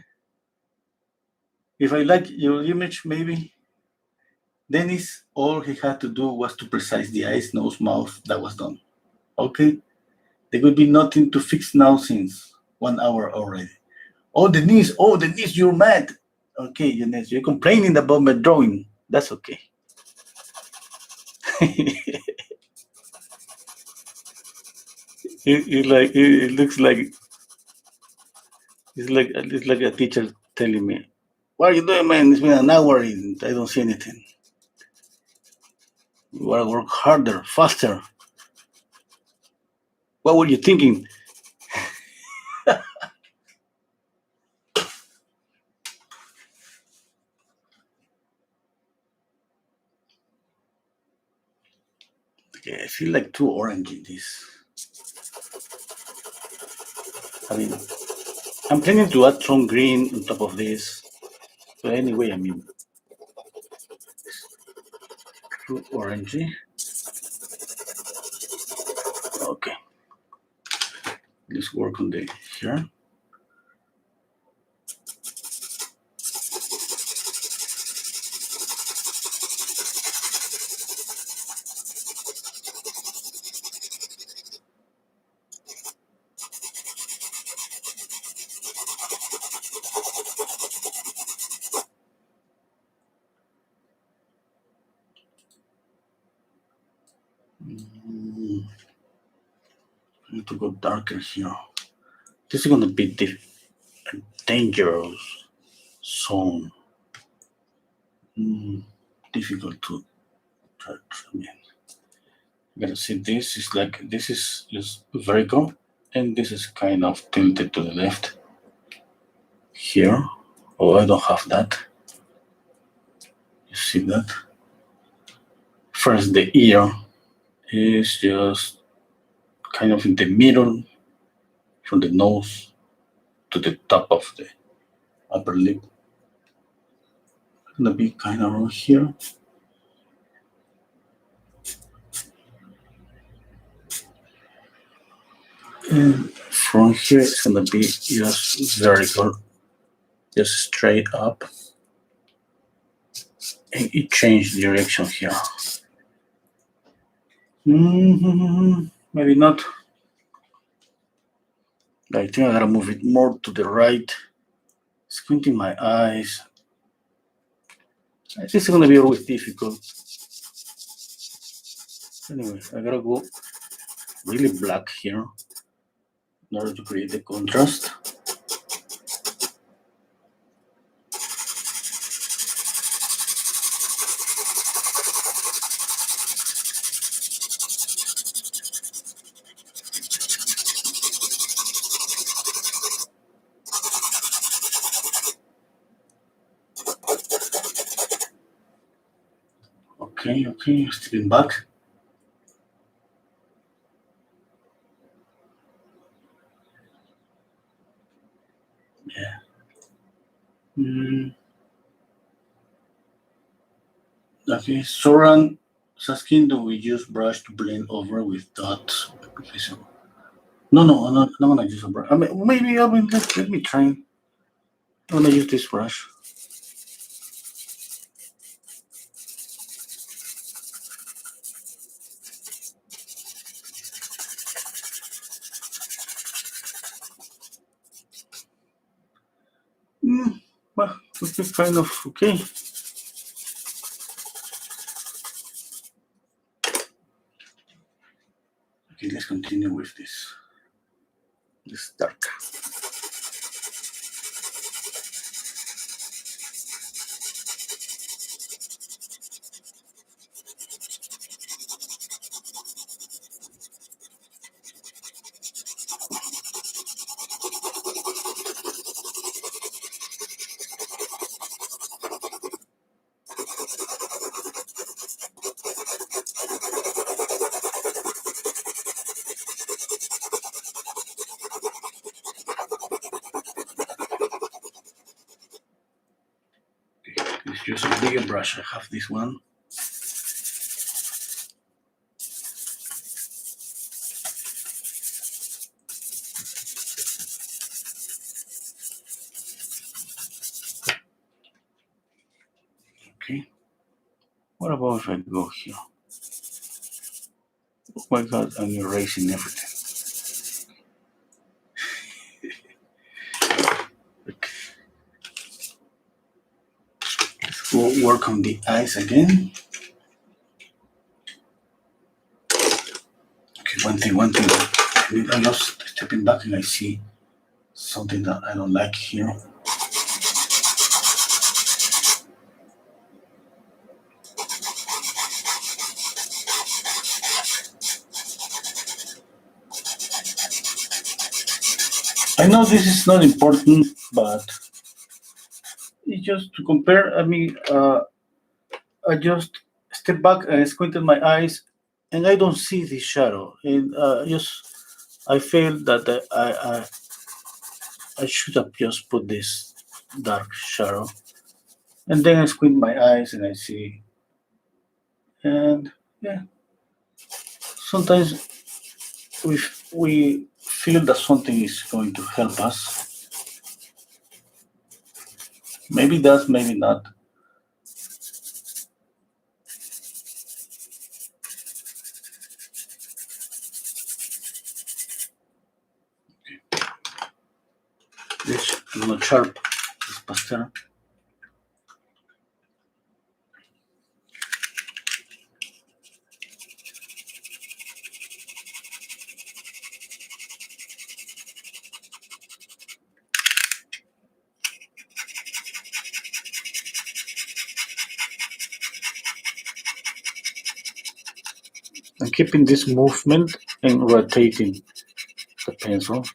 If I like your image, maybe Dennis, all he had to do was to precise the eyes, nose, mouth. That was done. Okay. There would be nothing to fix now since 1 hour already. Oh, Denise, you're mad. Okay, Denise, you're complaining about my drawing. That's okay. it looks like it's like a teacher telling me, "What are you doing, man? It's been an hour and I don't see anything. You gotta work harder, faster. What were you thinking?" Okay, I feel like too orange in this. I mean, I'm planning to add some green on top of this. But anyway, I mean, too orangey. Okay, let's work on the here. I need to go darker here. This is gonna be dangerous zone. Difficult to touch. I mean, You can see this is like, this is just vertical, and this is kind of tilted to the left here. Oh, I don't have that. You see that? First, the ear is just kind of in the middle, from the nose to the top of the upper lip. Gonna be kind of around here. And from here, it's gonna be just vertical, just straight up. And it changed direction here. Maybe not. I think I gotta move it more to the right. Squinting my eyes. This is gonna be always difficult. Anyway, I gotta go really black here in order to create the contrast. Okay, stepping back. Yeah. Okay, Soran is asking, do we use brush to blend over with dots? No, I'm not gonna use a brush. I mean, maybe let me try. I'm gonna use this brush. Well, this is kind of okay. Okay, let's continue with this dark. Let's use a bigger brush. I have this one. Okay. What about if I go here? Oh my God, I'm erasing everything. Okay. Let's go work on the eyes again. Okay, one thing. I'm just stepping back and I see something that I don't like here. I know this is not important, but it's just to compare. I mean, I just step back and squinted my eyes, and I don't see the shadow. And I feel that I should have just put this dark shadow, and then I squint my eyes and I see. And yeah, sometimes we feel that something is going to help us. Maybe it does, maybe not. This is not sharp. This pastel. keeping this movement and rotating the pencil.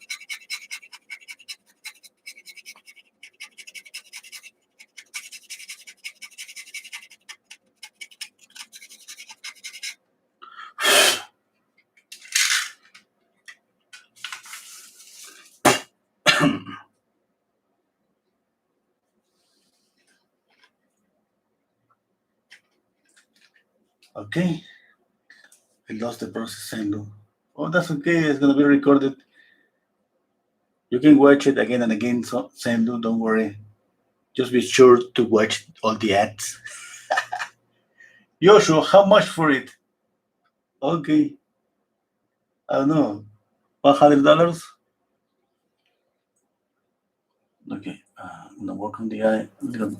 Okay, I lost the process sendo. Oh, that's okay. It's gonna be recorded. You can watch it again and again, so sendo. Don't worry. Just be sure to watch all the ads. Joshua, how much for it? Okay, I don't know, $100. Okay, I'm gonna work on the eye a little.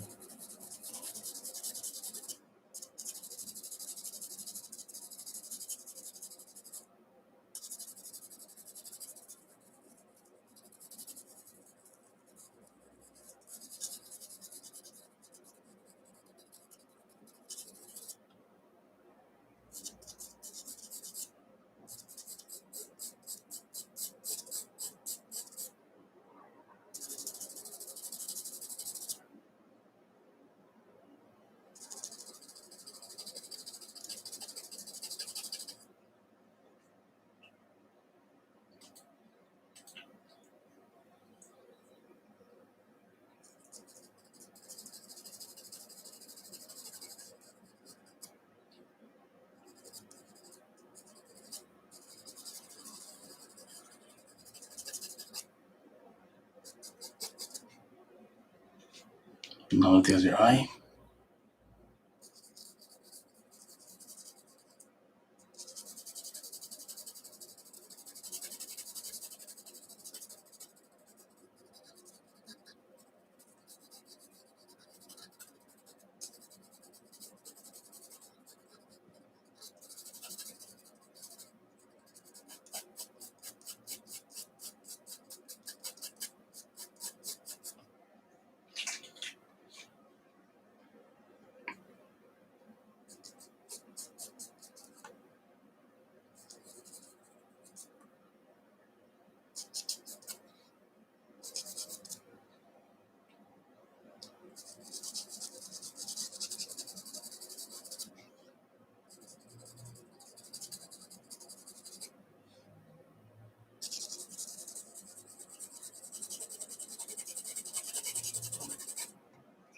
Now there's your eye.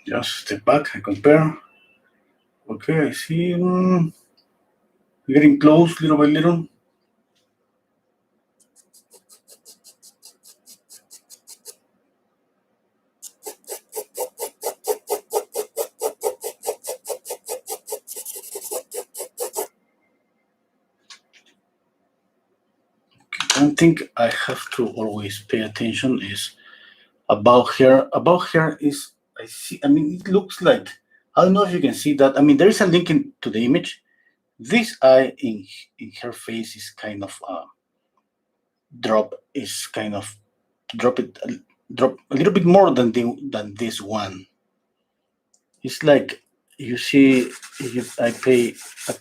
Just step back, I compare. Okay, I see. Getting close little by little. One thing I have to always pay attention is about here. About here is, I see. I mean, it looks like, I don't know if you can see that. I mean, there is a link to the image. This eye in her face is kind of drop. Is kind of drop it drop a little bit more than this one. It's like, you see, if I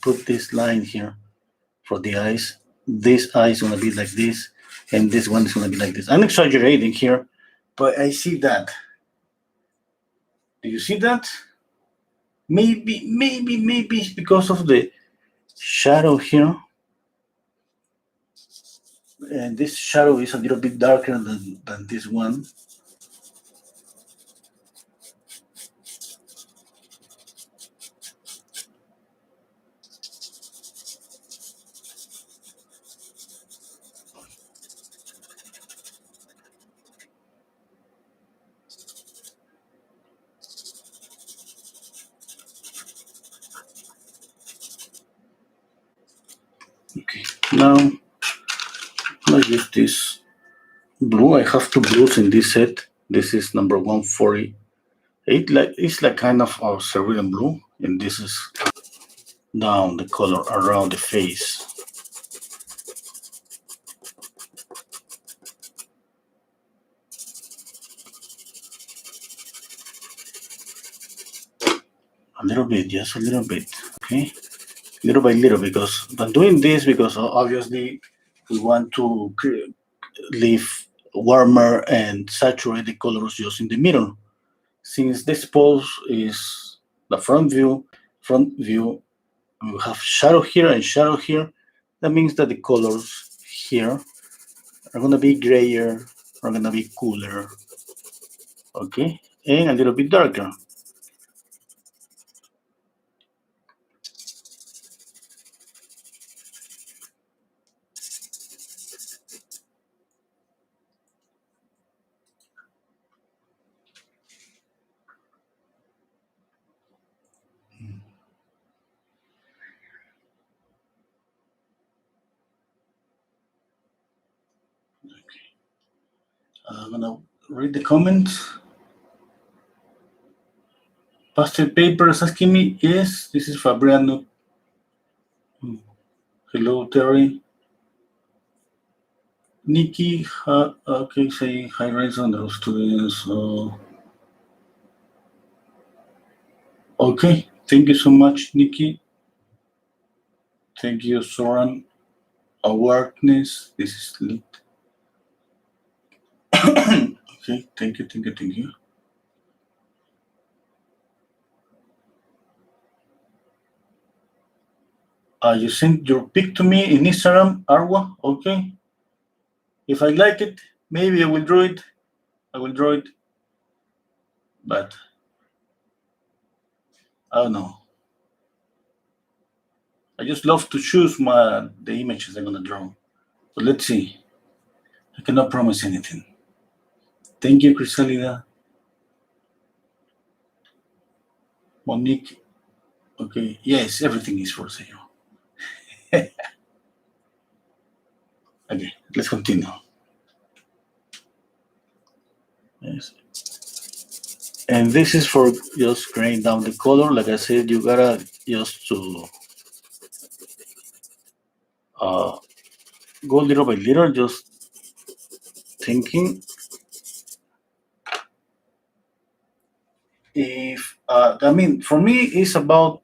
put this line here for the eyes. This eye is gonna be like this, and this one is gonna be like this. I'm exaggerating here, but I see that. Do you see that? Maybe it's because of the shadow here. And this shadow is a little bit darker than this one. Okay, now let's use this blue. I have two blues in this set. This is number 148. It's like kind of a cerulean blue, and this is down the color around the face. A little bit, just a little bit. Okay. little by little, because I'm doing this because obviously we want to leave warmer and saturated colors just in the middle. Since this pose is the front view, we have shadow here and shadow here. That means that the colors here are gonna be grayer, are gonna be cooler, okay, and a little bit darker. I'm gonna read the comments. Pastel paper is asking me, yes, this is Fabriano. Hello, Terry. Nikki, okay, say hi, raise on those students. Okay, thank you so much, Nikki. Thank you, Soran. Awareness, this is lit. Okay, thank you. You sent your pic to me in Instagram, Arwa. Okay. If I like it, maybe I will draw it. But I don't know. I just love to choose the images I'm gonna draw. But let's see. I cannot promise anything. Thank you, Crisalida. Monique. Okay. Yes, everything is for sale. Okay, let's continue. Yes. And this is for just graying down the color. Like I said, you gotta just to go little by little, just thinking. If I mean, for me, it's about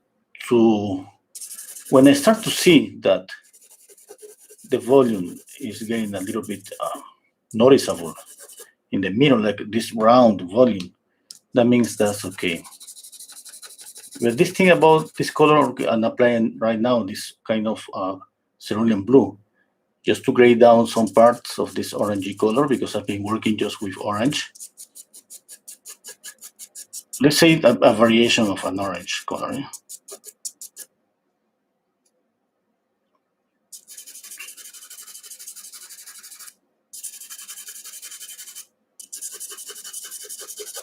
to when I start to see that the volume is getting a little bit noticeable in the middle, like this round volume, that means that's okay. But this thing about this color I'm applying right now, this kind of cerulean blue, just to gray down some parts of this orangey color because I've been working just with orange. Let's say a variation of an orange color. Yeah?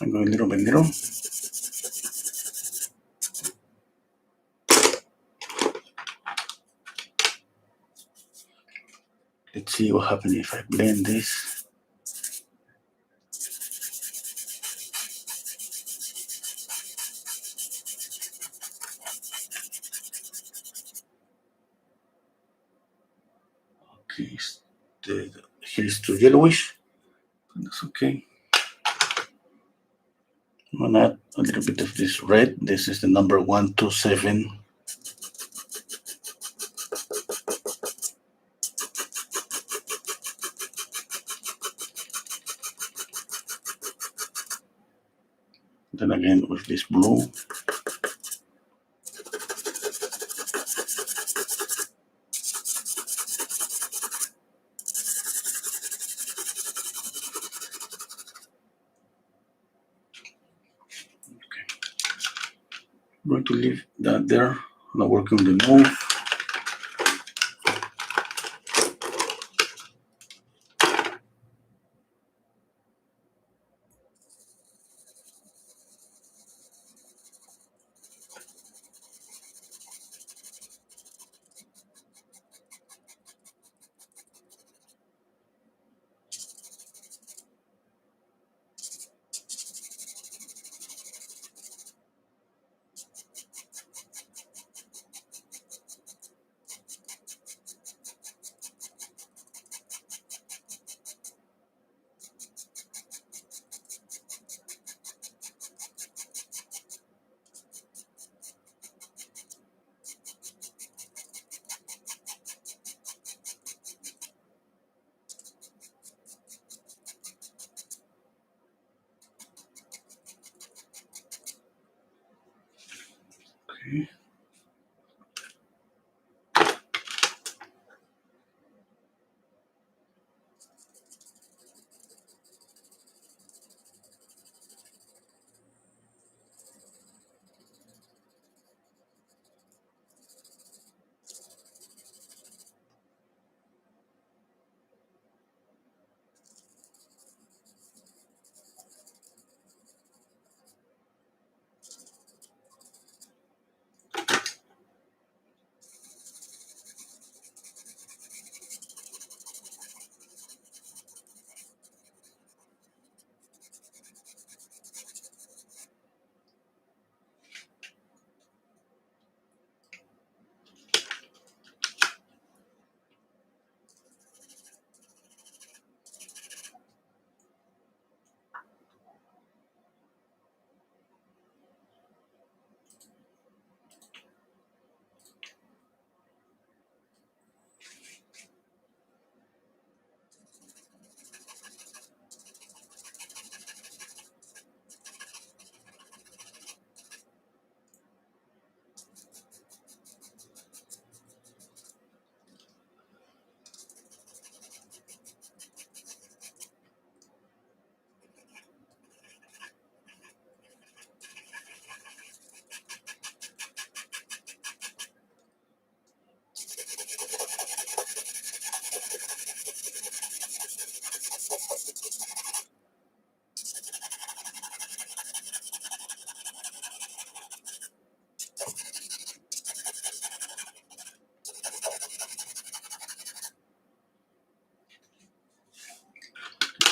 I'm going little by little. Let's see what happens if I blend this. Okay, here's too yellowish. That's okay. I'm gonna add a little bit of this red. This is the number 127. Then again with this blue. I'm going to leave that there. I'm gonna work on the move. Okay.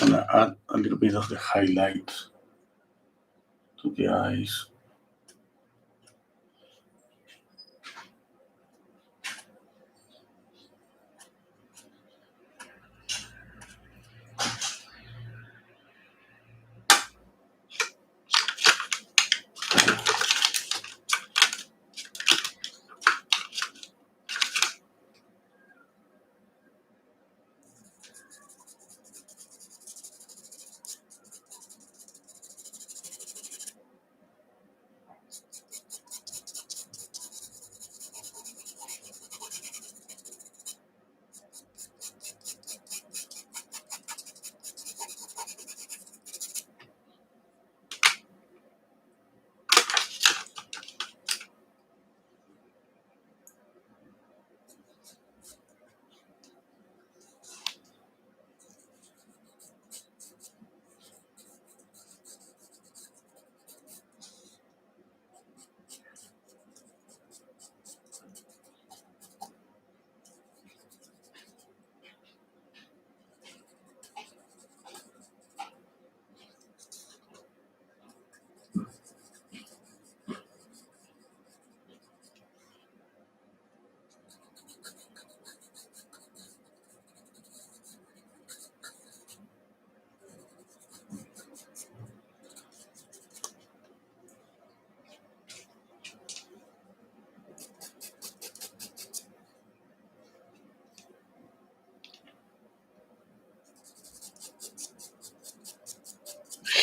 I'm gonna add a little bit of the highlight to the eyes.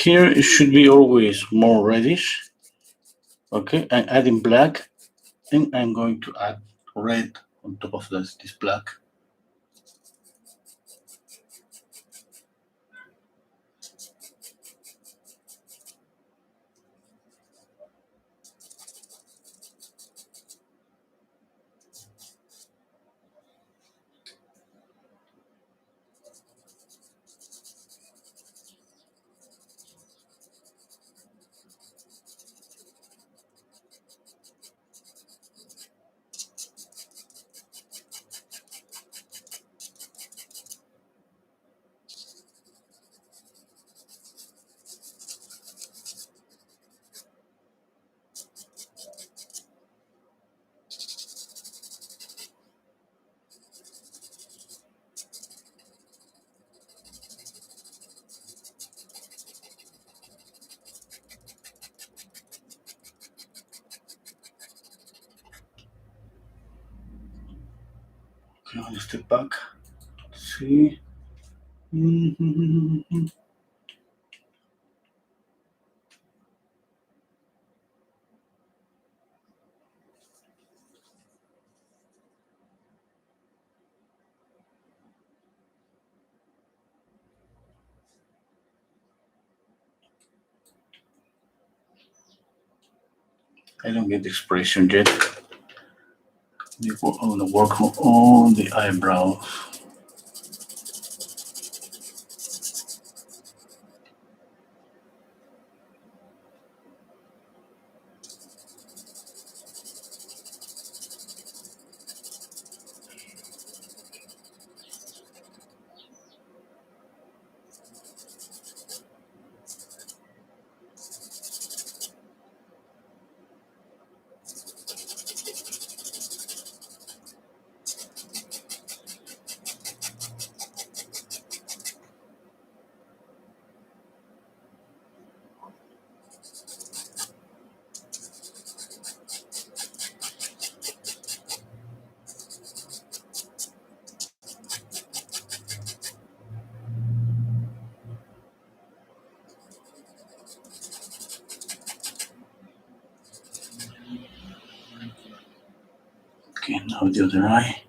Here it should be always more reddish. Okay, I'm adding black, and I'm going to add red on top of this black. Okay, I'll step back. See. I don't get the expression yet. I'm gonna work on the eyebrows. Okay, now the other eye.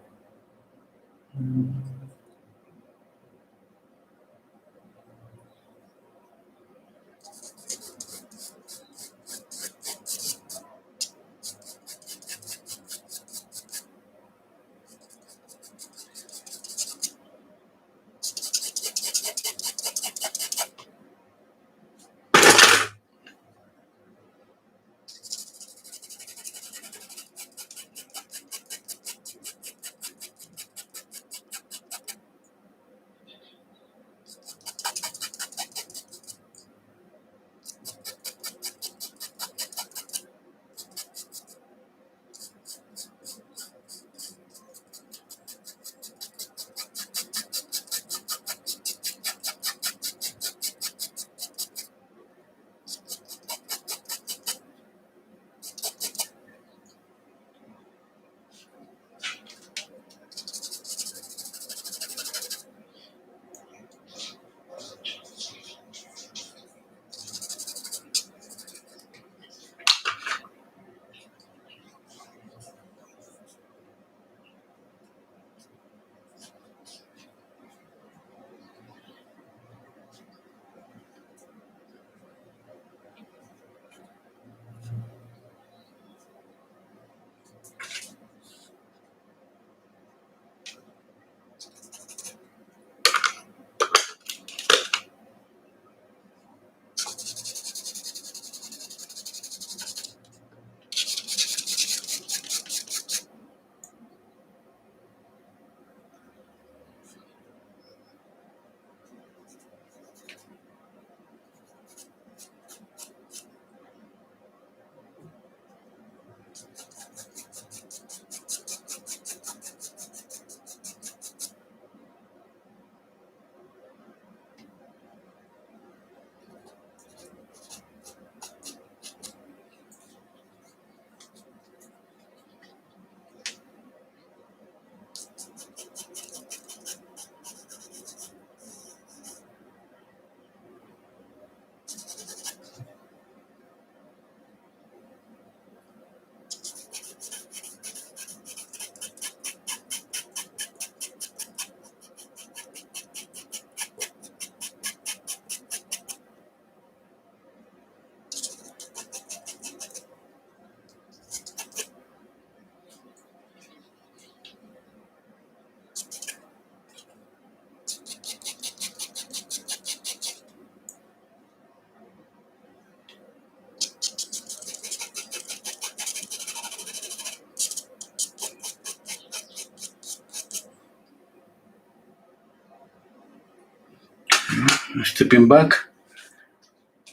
Stepping back.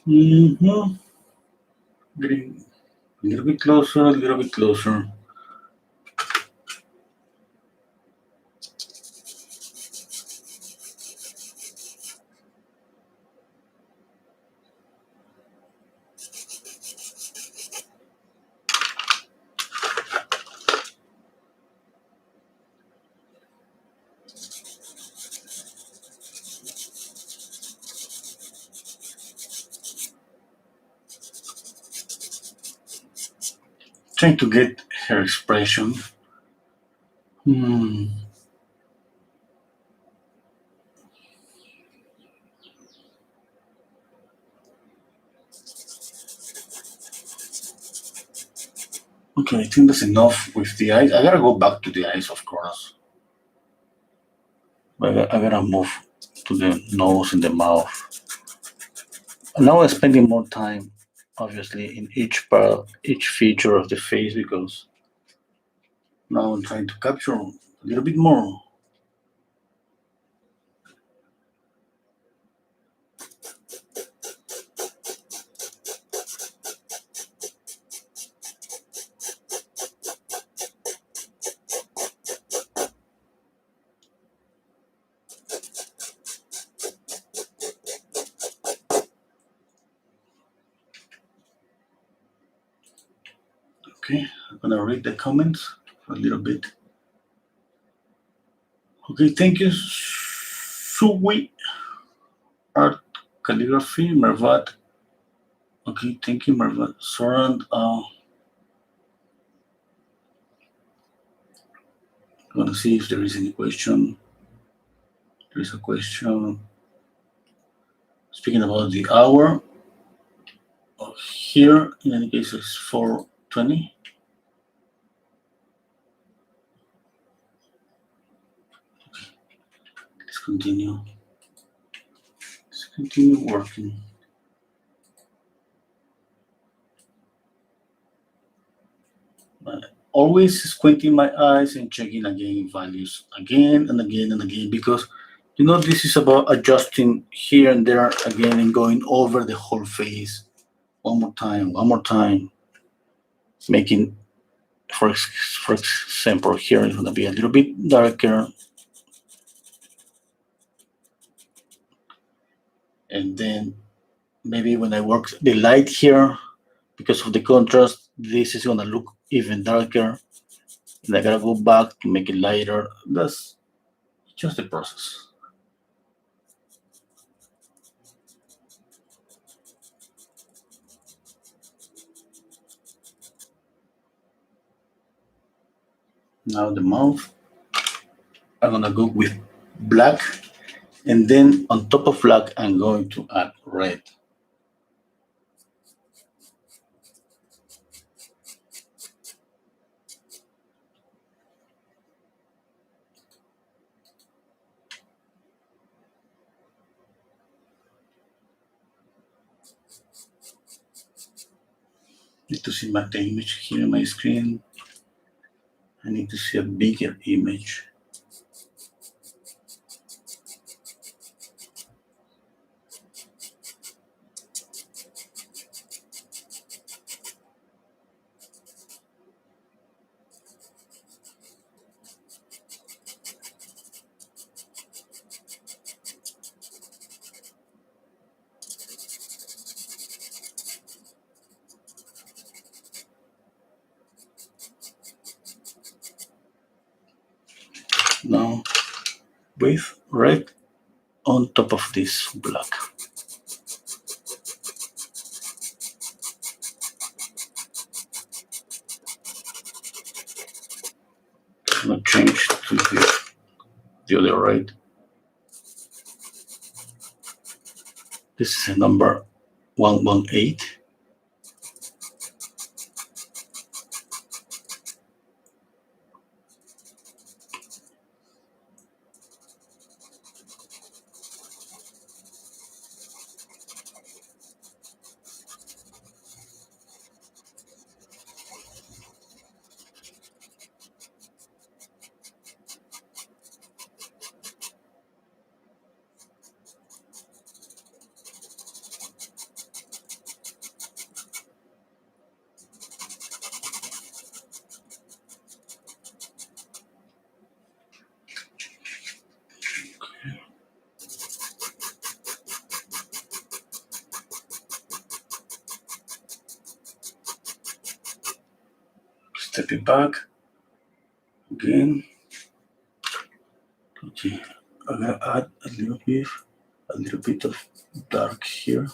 Mm-hmm. Getting a little bit closer, a little bit closer. Trying to get her expression. Hmm. Okay, I think that's enough with the eyes. I gotta go back to the eyes, of course. But I gotta move to the nose and the mouth. Now I'm spending more time, obviously, in each part, each feature of the face because now I'm trying to capture a little bit more. Okay, I'm gonna read the comments a little bit. Okay, thank you, Suwi Art Calligraphy, Mervat. Okay, thank you, Mervat. Soran, I'm gonna see if there is any question. There is a question. Speaking about the hour, here in any case it's 4:20. Let's continue. Let's continue working. Always squinting my eyes and checking again values again and again and again because this is about adjusting here and there again and going over the whole face one more time, making for example here it's going to be a little bit darker, and then maybe when I work the light here because of the contrast this is going to look even darker, and I gotta go back to make it lighter. That's just the process. Now the mouth, I'm gonna go with black, and then on top of black, I'm going to add red. Need to see the image here on my screen. I need to see a bigger image. Now with red on top of this black. I'm gonna change to the other red. This is a number 118. Step it back again. Okay, I'm gonna add a little bit of dark here.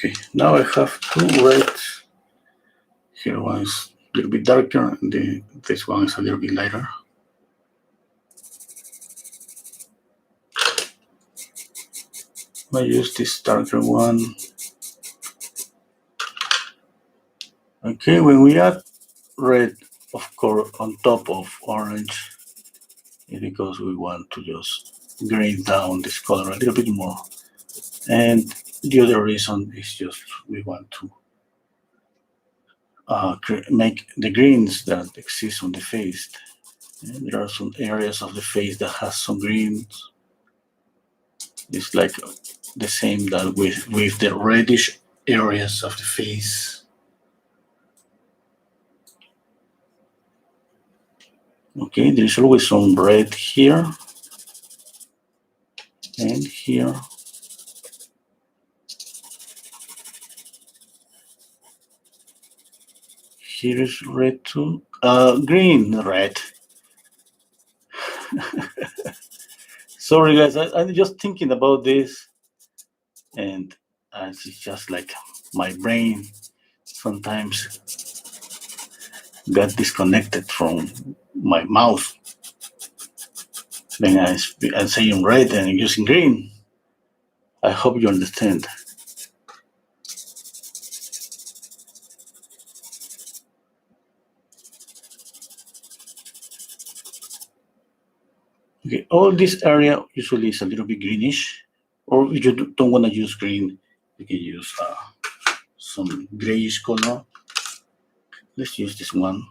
Okay, now I have two reds. Here one is a little bit darker, and this one is a little bit lighter. I use this darker one. Okay, when we add red, of course, on top of orange, it's because we want to just grade down this color a little bit more. And the other reason is just we want to make the greens that exist on the face. And there are some areas of the face that has some greens. It's like the same that with the reddish areas of the face. Okay, there is always some red here and here. Here is red too. Green, red. Sorry, guys. I'm just thinking about this, and it's just like my brain sometimes got disconnected from my mouth. Then I'm saying red and using green. I hope you understand. Okay, all this area usually is a little bit greenish, or if you don't want to use green, you can use some grayish color. Let's use this one.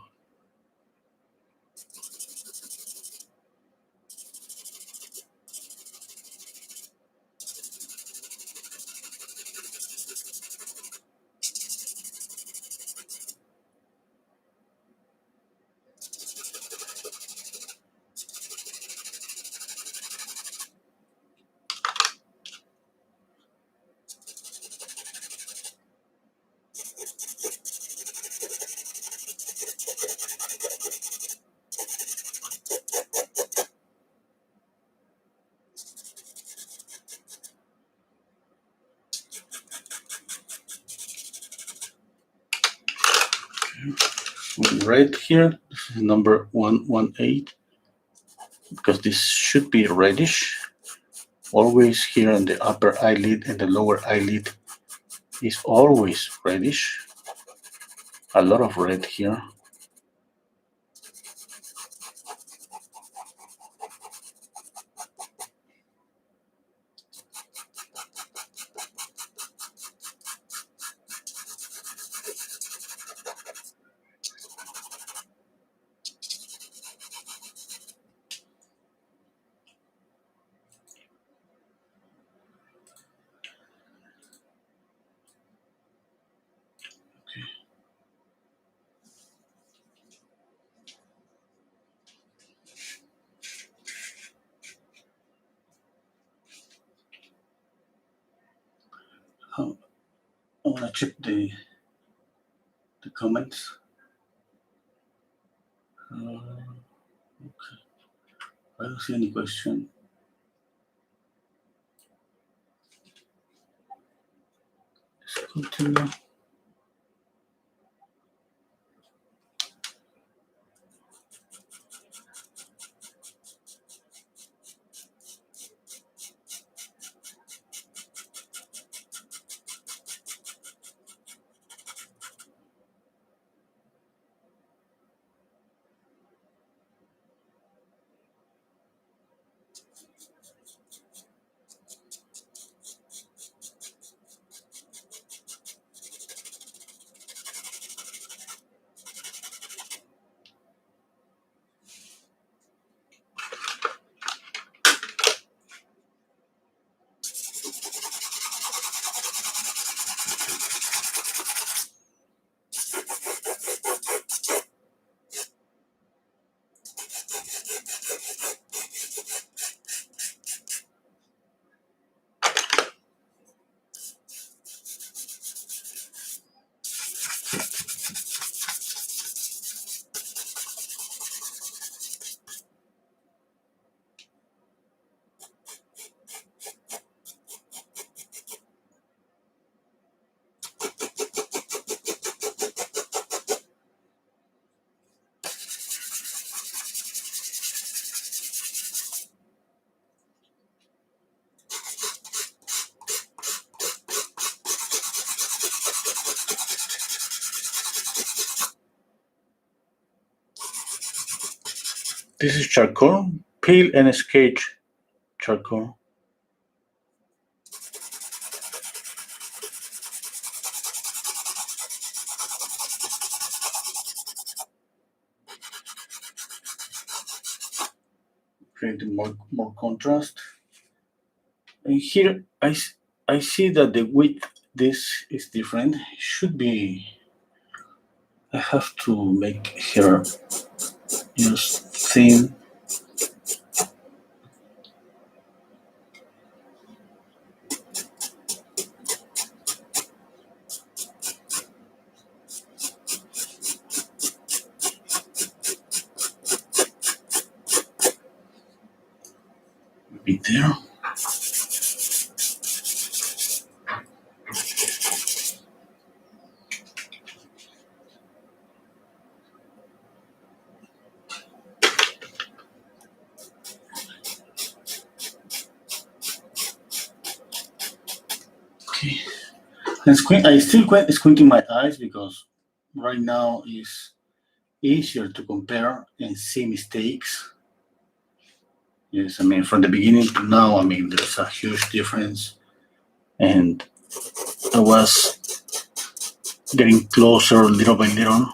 Red here, this is number 118, because this should be reddish. Always here on the upper eyelid and the lower eyelid is always reddish. A lot of red here. I want to check the comments. Okay, I don't see any question. Let's continue. This is charcoal, peel and sketch charcoal. Creating more contrast. And here I see that the width this is different. It should be. I have to make here just thin. Maybe there. Okay. And I still quite squinting my eyes because right now is easier to compare and see mistakes. Yes, I mean from the beginning to now, I mean there's a huge difference, and I was getting closer little by little.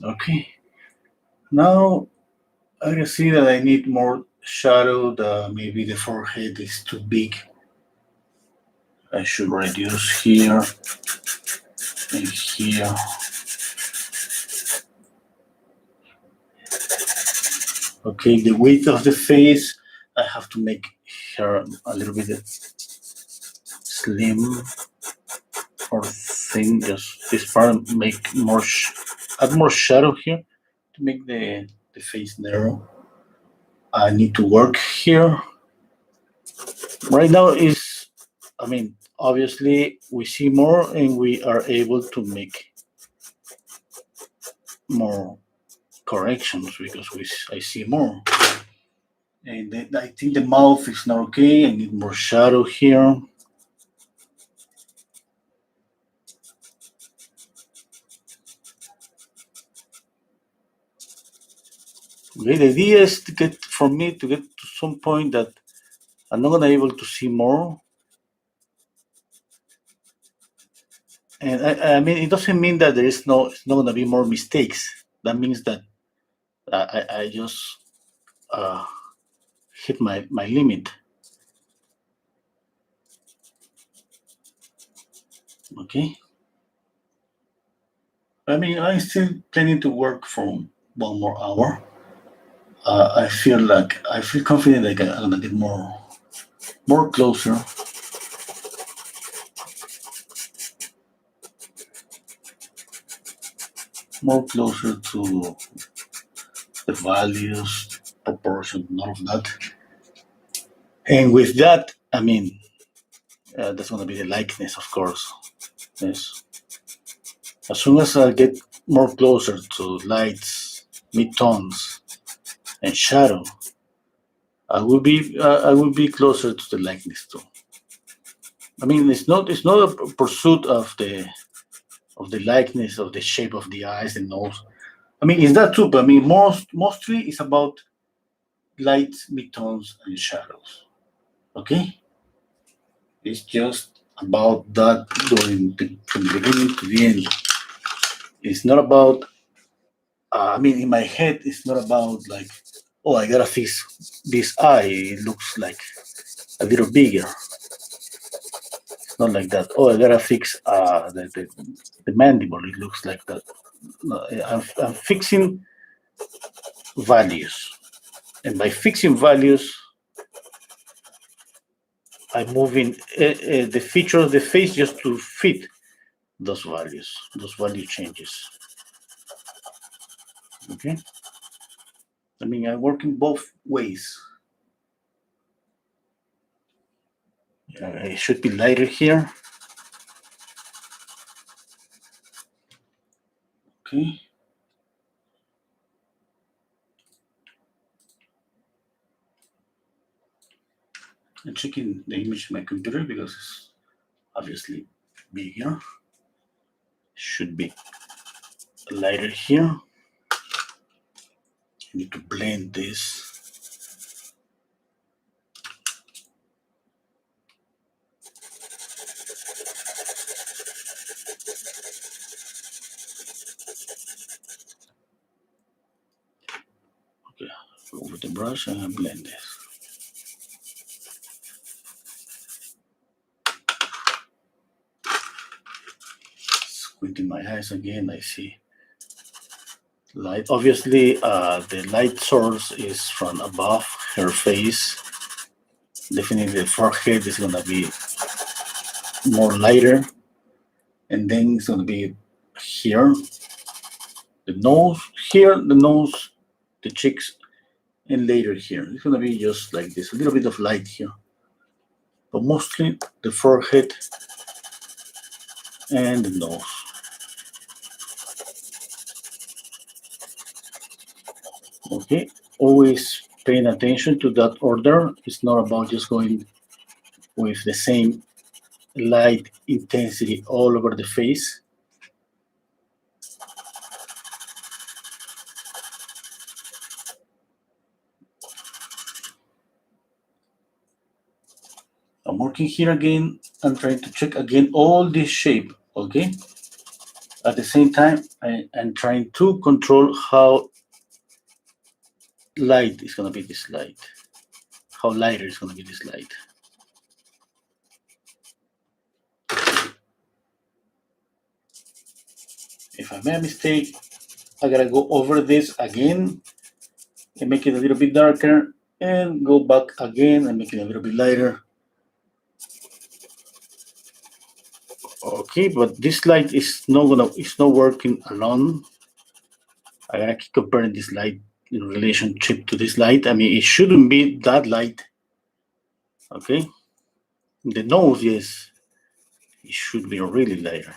Okay. Now I can see that I need more shadow. Maybe the forehead is too big. I should reduce here and here. Okay, the width of the face, I have to make her a little bit slim or thin. Just this part, make more, add more shadow here to make the face narrow. I need to work here. Right now is, I mean, obviously we see more and we are able to make more corrections because I see more. And then I think the mouth is not okay. I need more shadow here. Okay, the idea is to get for me to get to some point that I'm not gonna able to see more. And I mean, it doesn't mean that it's not gonna be more mistakes. That means that I just uh, hit my limit. Okay. I mean, I'm still planning to work from one more hour. I feel confident that I'm gonna get more closer. More closer to the values, proportion, and all of that. And with that, I mean, that's going to be the likeness, of course. Yes. As soon as I get more closer to lights, midtones, and shadow, I will be closer to the likeness too. I mean, it's not a pursuit of the likeness of the shape of the eyes and nose. I mean, it's that too, but I mean, mostly it's about lights, midtones, and shadows. Okay, it's just about that from the beginning to the end. It's not about. I mean, in my head, it's not about like, oh, I gotta fix this eye. It looks like a little bigger. It's not like that. Oh, I gotta fix the mandible. It looks like that. No, I'm fixing values, and by fixing values, I'm moving the feature of the face just to fit those values, those value changes. Okay. I mean, I work in both ways. It should be lighter here. Okay. I'm checking the image on my computer because it's obviously bigger. Should be lighter here. I need to blend this. Okay, go with the brush and blend this. Squinting my eyes again, I see light. Obviously, the light source is from above her face. Definitely the forehead is gonna be more lighter, and then it's gonna be here, the nose, here, the nose, the cheeks, and later here. It's gonna be just like this, a little bit of light here, but mostly the forehead and the nose. Okay, always paying attention to that order. It's not about just going with the same light intensity all over the face. I'm working here again. I'm trying to check again all this shape, okay? At the same time, I'm trying to control how light is gonna be this light. How lighter is gonna be this light. If I made a mistake, I gotta go over this again and make it a little bit darker and go back again and make it a little bit lighter. Okay, but this light is not working alone. I gotta keep comparing this light in relationship to this light. I mean, it shouldn't be that light. Okay, the nose, yes, it should be really lighter.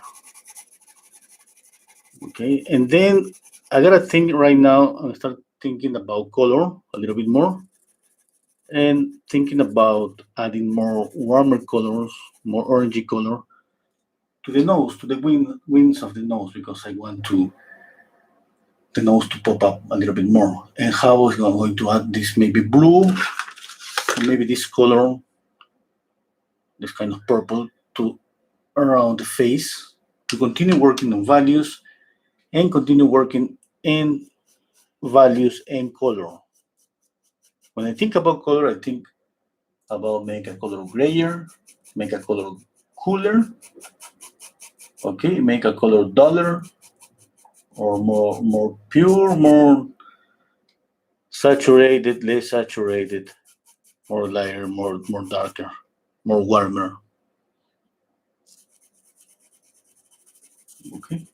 Okay, and then I gotta think right now. I start thinking about color a little bit more, and thinking about adding more warmer colors, more orangey color to the nose, to the wings of the nose, because I want the nose to pop up a little bit more. And how is I'm going to add this maybe blue, or maybe this color, this kind of purple to around the face, to continue working on values and continue working in values and color. When I think about color, I think about make a color grayer, make a color cooler, okay, make a color duller, or more pure, more saturated, less saturated, more lighter, more darker, more warmer. Okay.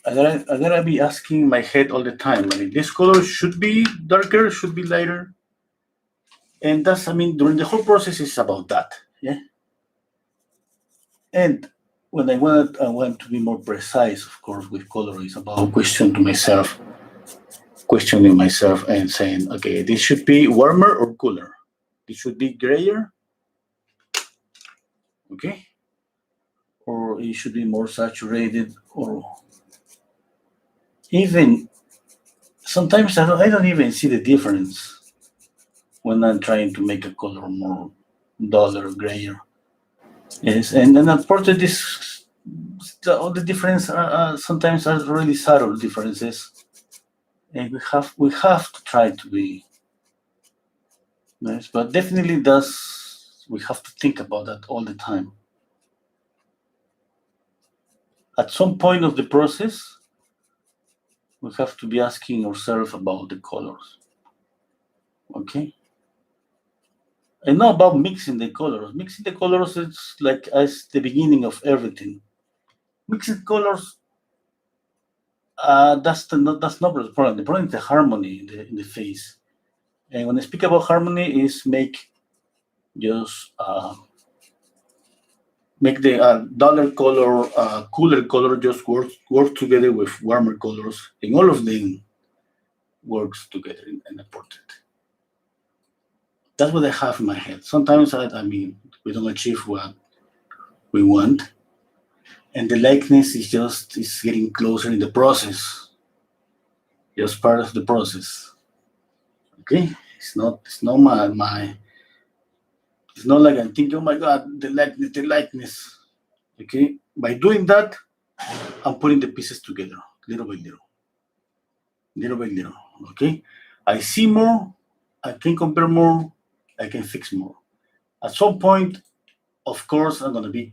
I gotta be asking my head all the time. I mean, this color should be darker, should be lighter, and that's, I mean, during the whole process is about that. Yeah. And when I want to be more precise, of course, with color, it's about questioning myself and saying, okay, this should be warmer or cooler. This should be grayer, okay, or it should be more saturated, or even sometimes I don't even see the difference when I'm trying to make a color more duller, grayer. Yes, and then unfortunately, all the difference sometimes are really subtle differences, and we have to try to be nice, but definitely does we have to think about that all the time. At some point of the process, we have to be asking ourselves about the colors. Okay, and not about mixing the colors. Mixing the colors is like as the beginning of everything. Mixing colors, that's not the problem. The problem is the harmony in the face. And when I speak about harmony, is just make the duller color, cooler color just work together with warmer colors, and all of them works together in a portrait. That's what I have in my head. Sometimes I mean we don't achieve what we want, and the likeness is getting closer in the process, just part of the process. Okay, it's not my it's not like I'm thinking, oh my god, the likeness. Okay, by doing that, I'm putting the pieces together, little by little, little by little. Okay, I see more, I can compare more, I can fix more. At some point, of course, I'm gonna be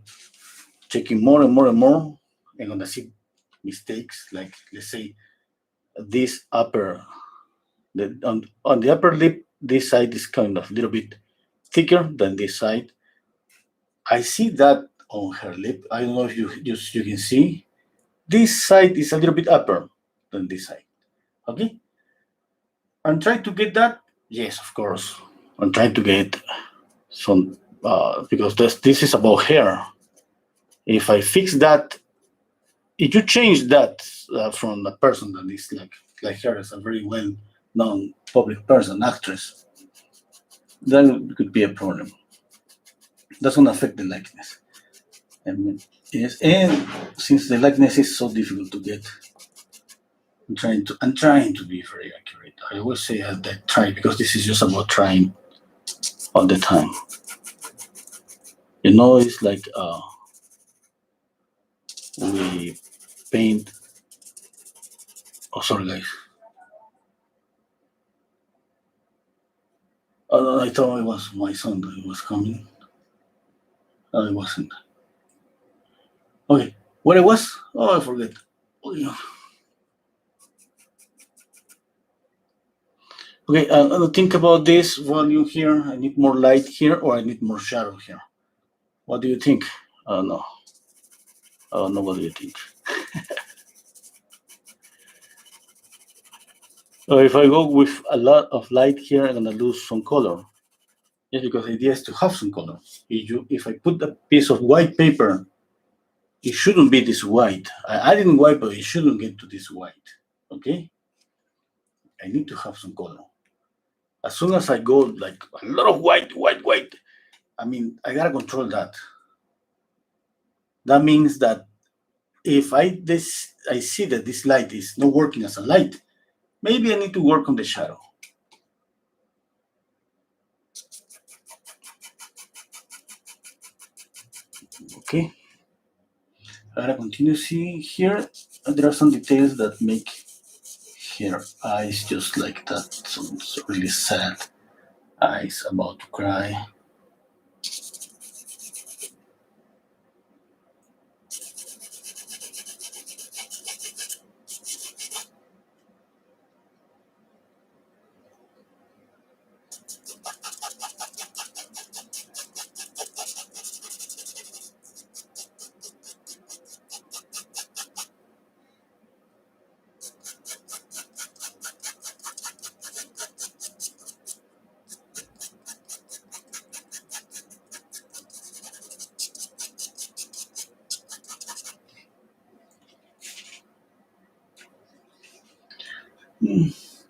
checking more and more and more. I'm gonna see mistakes, like let's say this on the upper lip, this side is kind of a little bit thicker than this side. I see that on her lip. I don't know if you can see. This side is a little bit upper than this side. Okay, I'm trying to get that. Yes, of course. I'm trying to get some because this is about hair. If I fix that, if you change that from a person that is like her as a very well known public person, actress, then it could be a problem. That's gonna affect the likeness. And yes, and since the likeness is so difficult to get, I'm trying to be very accurate. I always say that try because this is just about trying all the time. It's like we paint. Oh, sorry, guys. Oh, I thought it was my son that was coming. No, it wasn't. Okay, what it was? Oh, I forget. Oh, yeah. Okay, think about this volume here. I need more light here, or I need more shadow here. What do you think? No, I don't know. What do you think? If I go with a lot of light here, I'm gonna lose some color. Yes, because the idea is to have some color. If I put a piece of white paper, it shouldn't be this white. I didn't white, but it shouldn't get to this white. Okay, I need to have some color. As soon as I go like a lot of white, white, white, I mean, I gotta control that. That means that if I see that this light is not working as a light, maybe I need to work on the shadow. Okay, I gotta continue. See here, there are some details that make her eyes just like that. Some really sad eyes about to cry.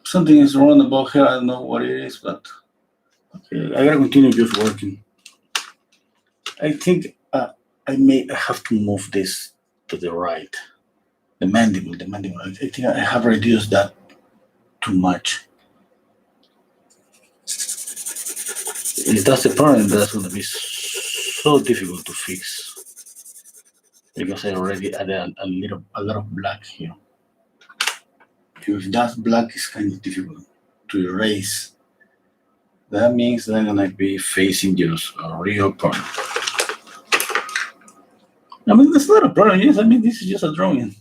Something is wrong about here. I don't know what it is, but okay, I gotta continue just working. I think I may have to move this to the right. The mandible, the mandible. I think I have reduced that too much. If that's the problem, that's going to be so difficult to fix because I already added a lot of black here. If that black is kind of difficult to erase, that means that I'm gonna be facing just a real problem. I mean, that's not a problem. Yes, I mean this is just a drawing.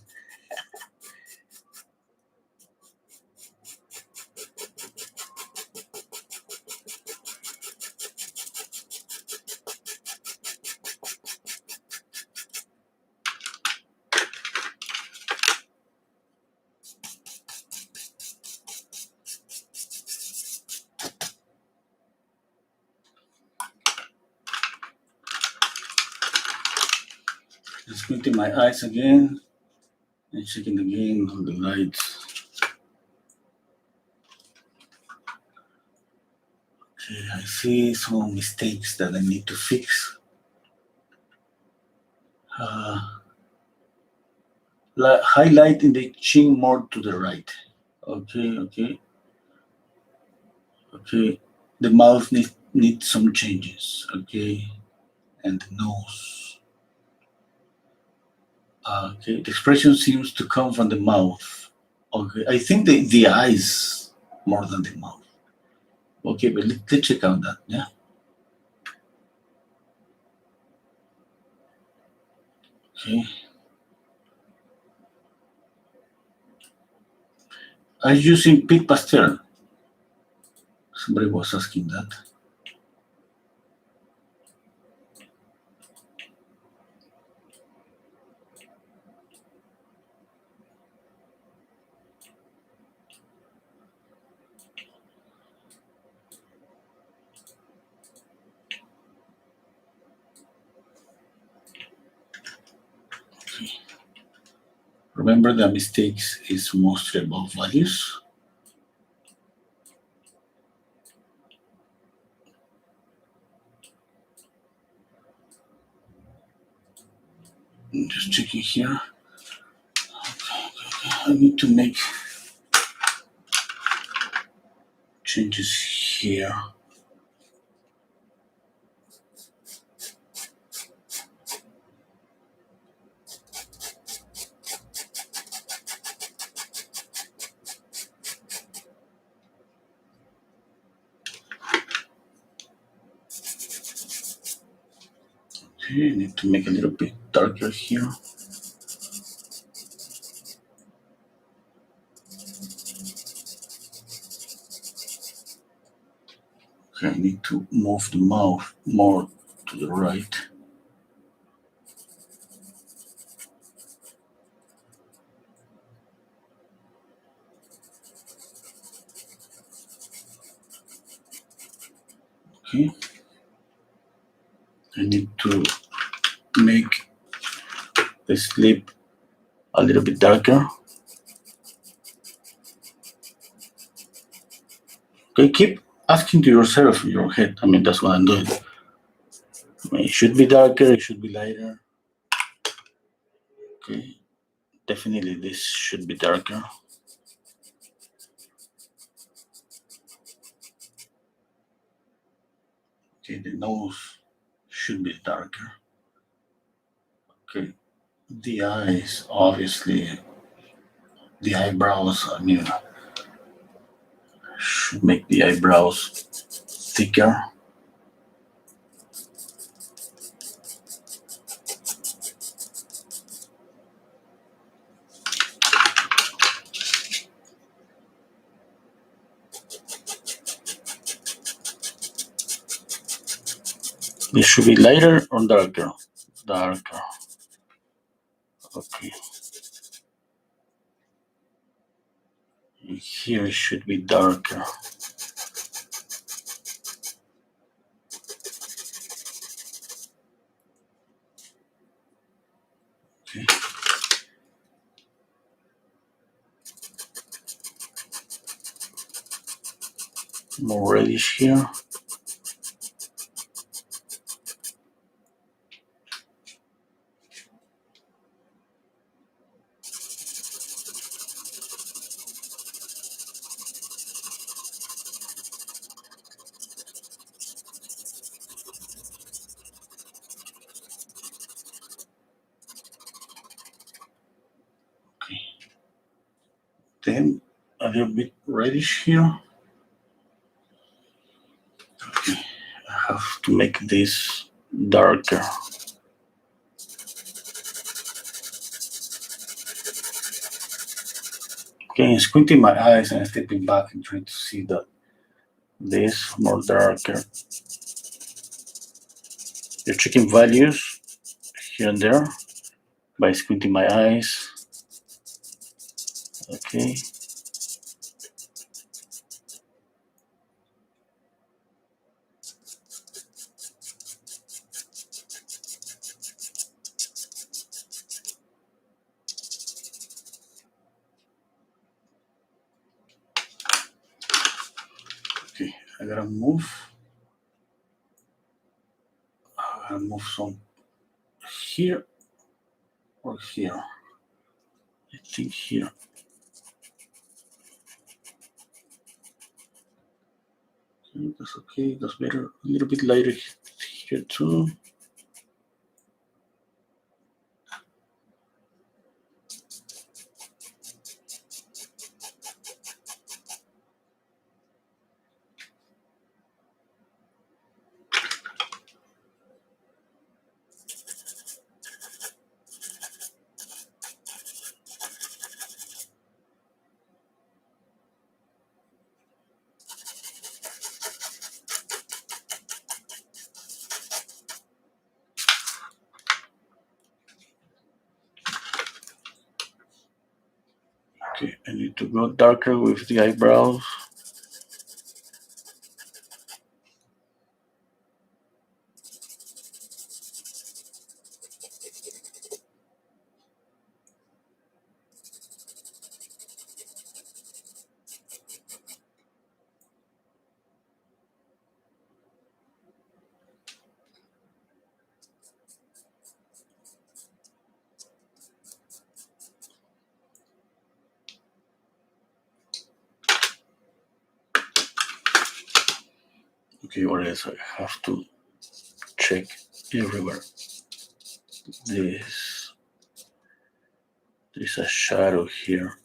Just squinting my eyes again and checking again on the lights. Okay, I see some mistakes that I need to fix. Highlight in the chin more to the right. Okay, okay, okay. The mouth needs some changes. Okay, and the nose. Okay, the expression seems to come from the mouth. Okay, I think the eyes more than the mouth. Okay, but let's check out that. Yeah. Okay. I'm using pink pastel. Somebody was asking that. Remember that mistakes is mostly about values. I'm just checking here. I need to make changes here. Okay, I need to make a little bit darker here. Okay, I need to move the mouth more to the right. Okay. I need to make the slip a little bit darker. Okay, keep asking to yourself in your head. I mean, that's what I'm doing. I mean, it should be darker, it should be lighter. Okay, definitely this should be darker. Okay, the nose should be darker. Okay, the eyes, obviously, the eyebrows, I mean, should make the eyebrows thicker. It should be lighter or darker? Darker. Okay. And here it should be darker. Okay. more reddish here. Okay. Then a little bit reddish here. Okay. I have to make this darker. Okay, squinting my eyes and stepping back and trying to see this more darker. You're checking values here and there by squinting my eyes. Okay. Okay, I gotta move some here or here. I think here. Okay, that's okay. That's better. A little bit lighter here too. Okay, I need to go darker with the eyebrows. Okay, what else I have to check everywhere? There's a shadow here.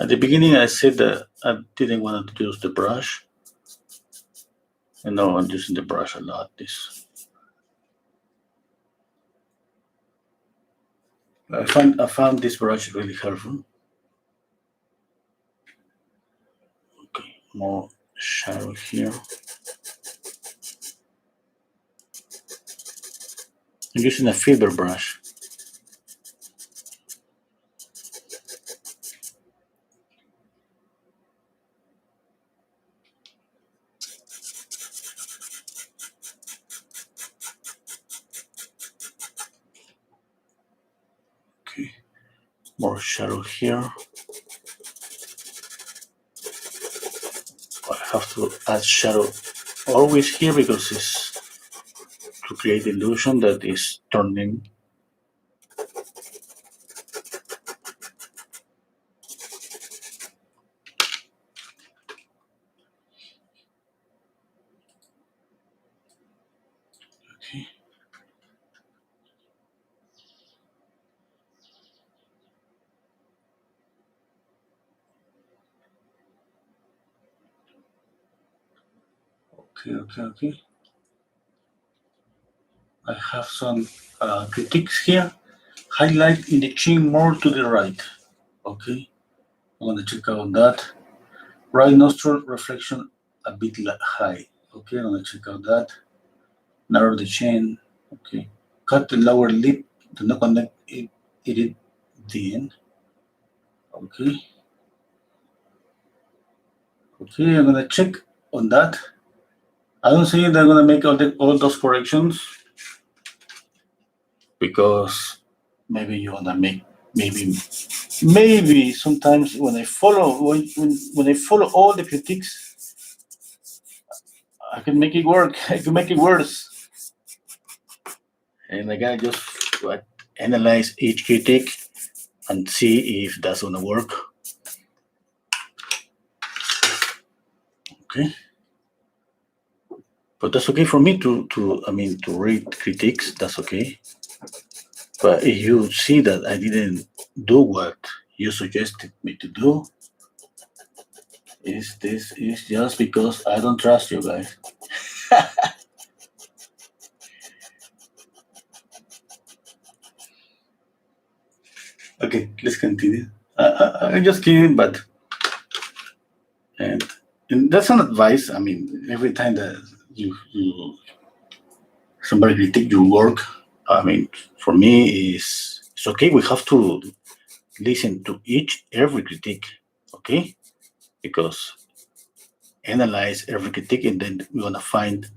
At the beginning, I said that I didn't want to use the brush, and now I'm using the brush a lot. I found this brush really helpful. more shadow here. I'm using a filter brush. Okay, more shadow here. I have to add shadow always here because it's to create the illusion that is turning. Okay. Okay. I have some critiques here. Highlight in the chin more to the right. Okay, I'm gonna check out that. Right nostril reflection a bit high. Okay, I'm gonna check out that. Narrow the chin. Okay, cut the lower lip. Do not connect it the end. Okay. Okay, I'm gonna check on that. I don't think they're gonna make all those corrections because maybe you wanna make maybe sometimes when I follow when I follow all the critiques, I can make it work. I can make it worse. And I gotta just analyze each critique and see if that's gonna work. Okay. But that's okay for me to read critiques, that's okay. But if you see that I didn't do what you suggested me to do, this is just because I don't trust you guys. Okay, let's continue. I'm just kidding, but and that's an advice. I mean, every time that you somebody critique your work, I mean, for me it's okay. We have to listen to every critique, okay? Because analyze every critique, and then we're gonna find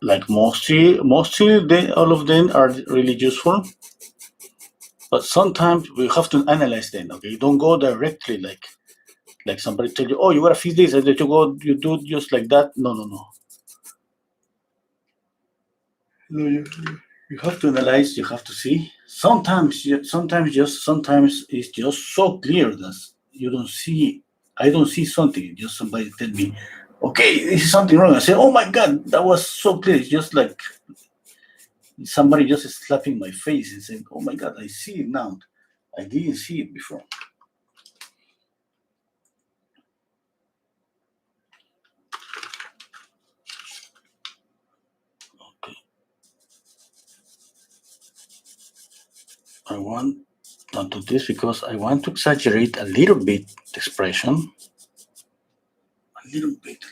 like mostly all of them are really useful. But sometimes we have to analyze them. Okay, don't go directly like somebody tell you, oh, you gotta fix this, and then you do just like that. No. No, you have to analyze. You have to see. Sometimes it's just so clear that you don't see. I don't see something. Just somebody tell me, okay, this is something wrong. I say, oh my god, that was so clear. It's just like somebody just slapping my face and saying, oh my god, I see it now. I didn't see it before. Okay. I want to do this because I want to exaggerate a little bit the expression. A little bit.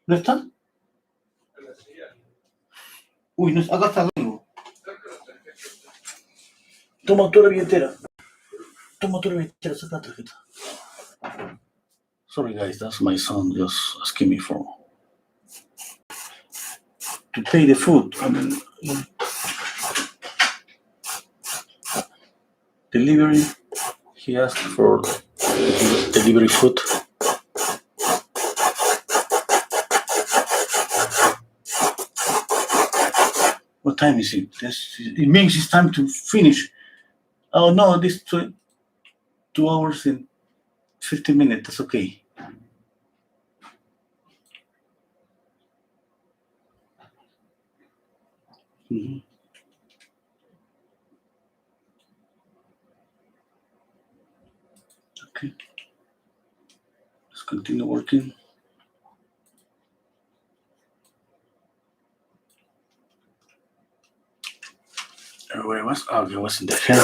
¿No está? Uy, no, acá está. Toma tu la billetera. Toma tu la billetera, saca la tarjeta. Sorry guys, that's my son just asking me for to pay the food. I mean, delivery. He asked for delivery food. What time is it? It means it's time to finish. Oh no, this 2 hours and 50 minutes. That's okay. Mm-hmm. Okay. Let's continue working. Where was? Oh, it was in the hair.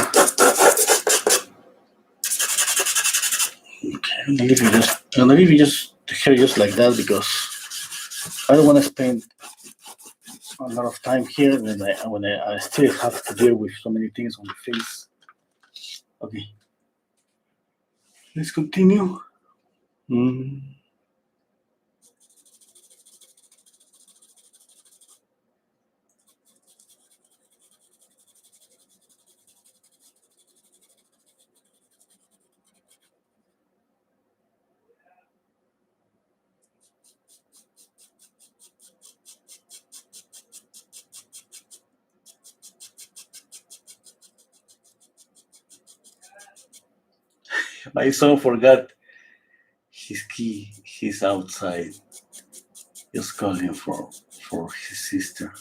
Okay, I'm gonna leave you just the hair just like that because I don't want to spend a lot of time here when I still have to deal with so many things on the face. Okay, let's continue. Mm. My son forgot his key. He's outside. Just call him for his sister.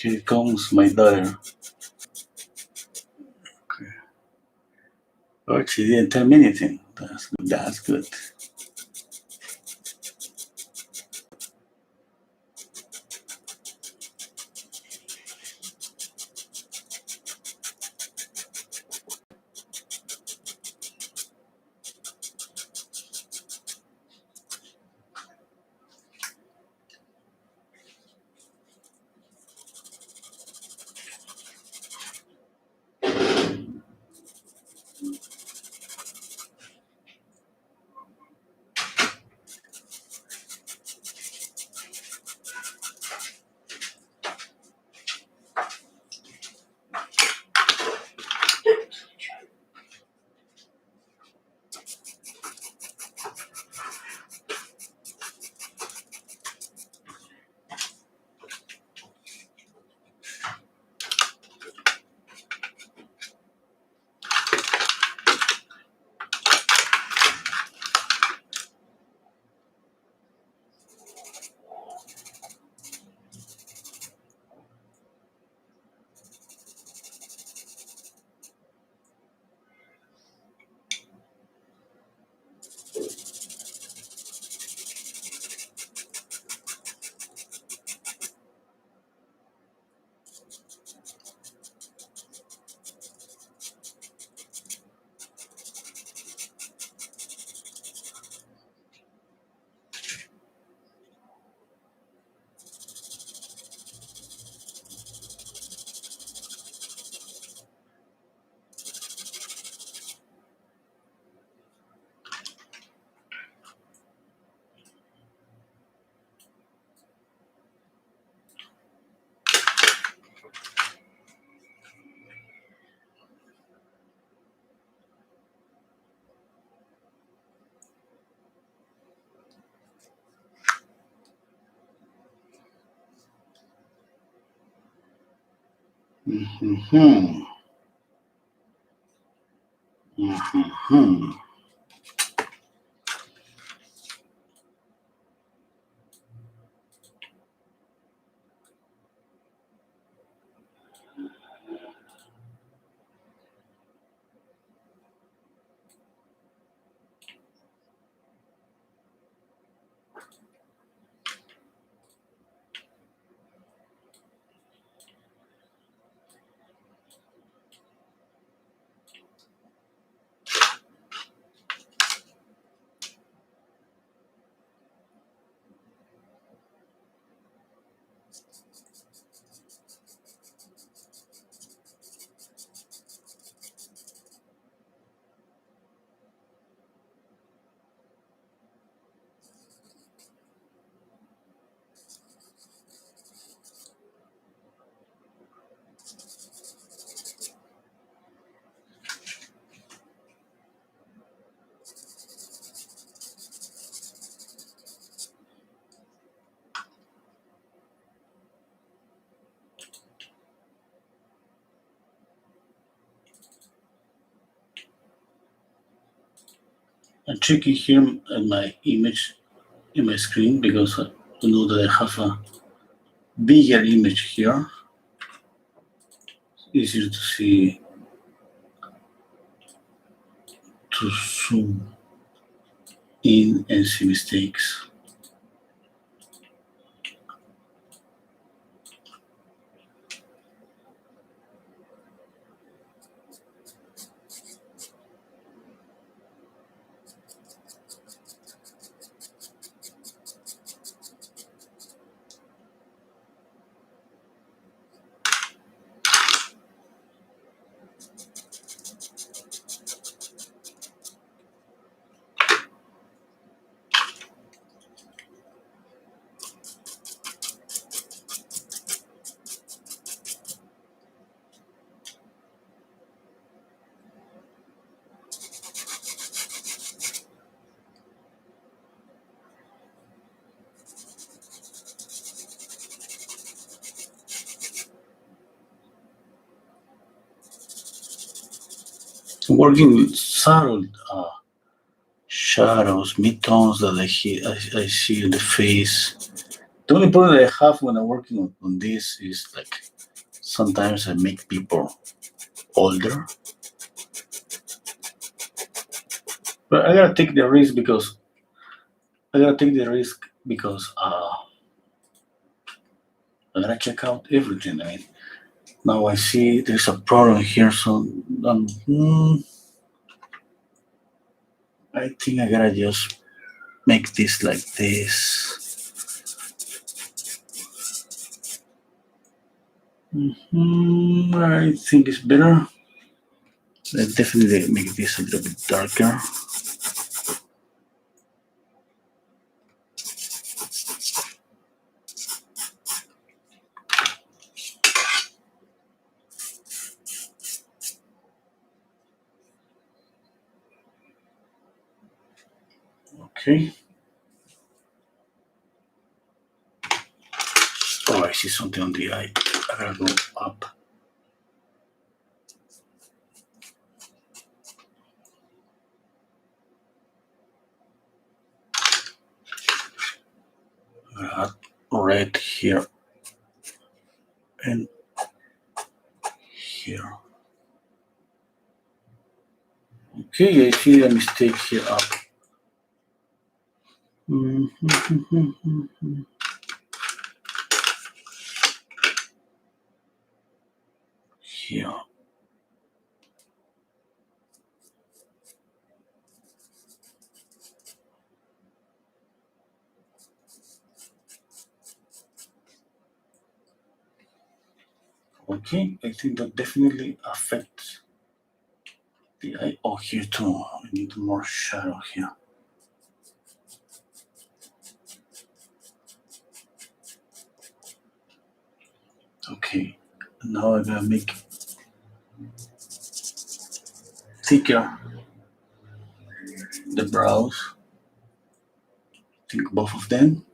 Here comes my daughter. Okay. Oh, she didn't tell me anything. That's good. That's good. Mm-hmm. Mm-hmm. I'm checking here at my image in my screen because I know that I have a bigger image here. It's easier to see, to zoom in and see mistakes. Working with subtle shadows, midtones that I see in the face. The only problem that I have when I'm working on this is like sometimes I make people older, but I gotta take the risk because I gotta check out everything. I mean, now I see there's a problem here, so I think I gotta just make this like this. I think it's better. Let's definitely make this a little bit darker. Okay. Oh, I see something on the eye. I gotta go up. I gotta add red here and here. Okay, I see a mistake here up. Here. Okay, I think that definitely affects the eye. Oh, here too. I need more shadow here. Okay, now I'm gonna make thicker the brows. I think both of them.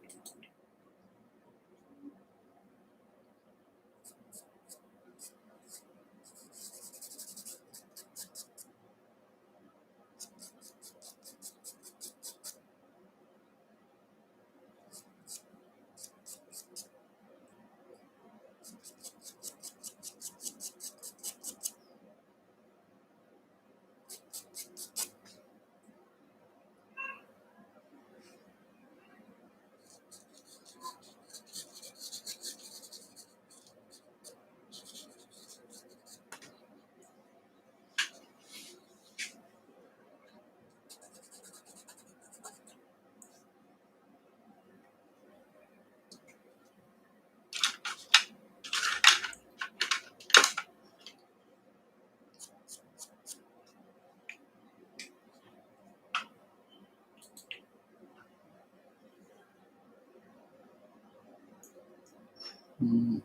Mm.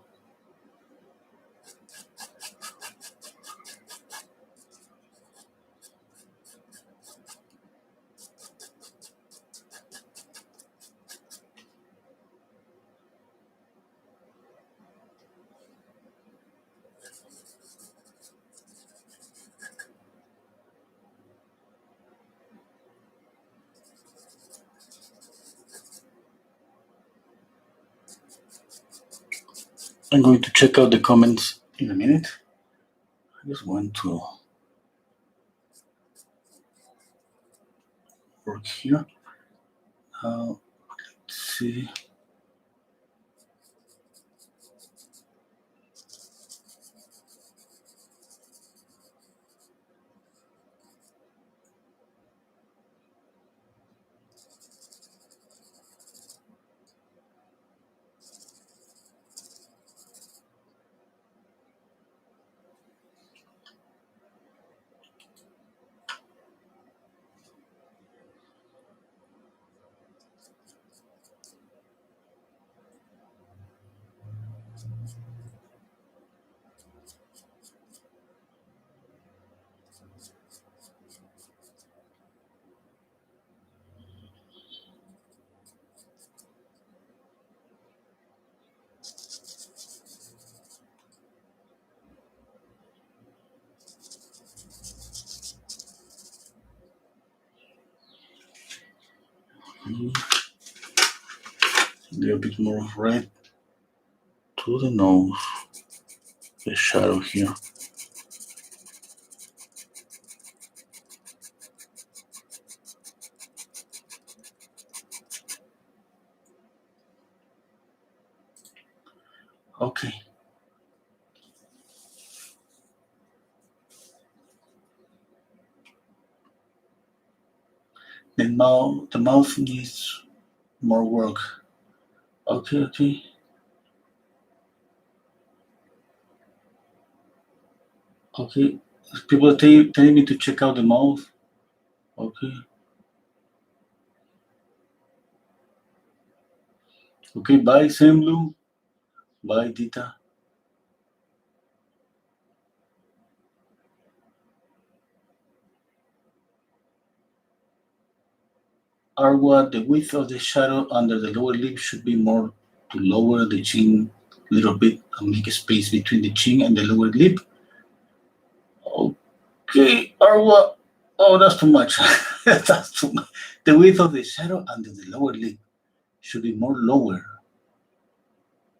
I'm going to check out the comments in a minute. I just want to work here. Let's see. A little bit more red to the nose, the shadow here. Okay. The mouth needs more work. Okay. Okay. People telling me to check out the mouth. Okay. Okay, bye, Semlu. Bye, Dita. Arwa, the width of the shadow under the lower lip should be more to lower the chin a little bit and make a space between the chin and the lower lip. Okay, Arwa. Oh, that's too much. That's too much. The width of the shadow under the lower lip should be more lower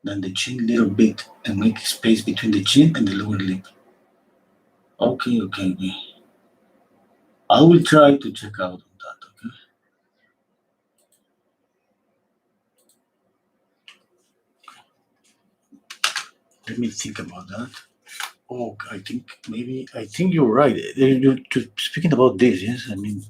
than the chin a little bit and make space between the chin and the lower lip. Okay. I will try to check out on that, okay? Let me think about that. Oh, I think you're right. You're speaking about this, yes? I mean,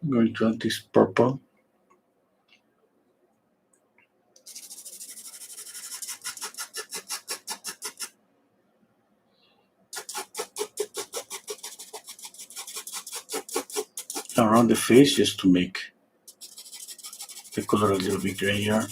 I'm going to add this purple. Around the face just to make the color a little bit grayer.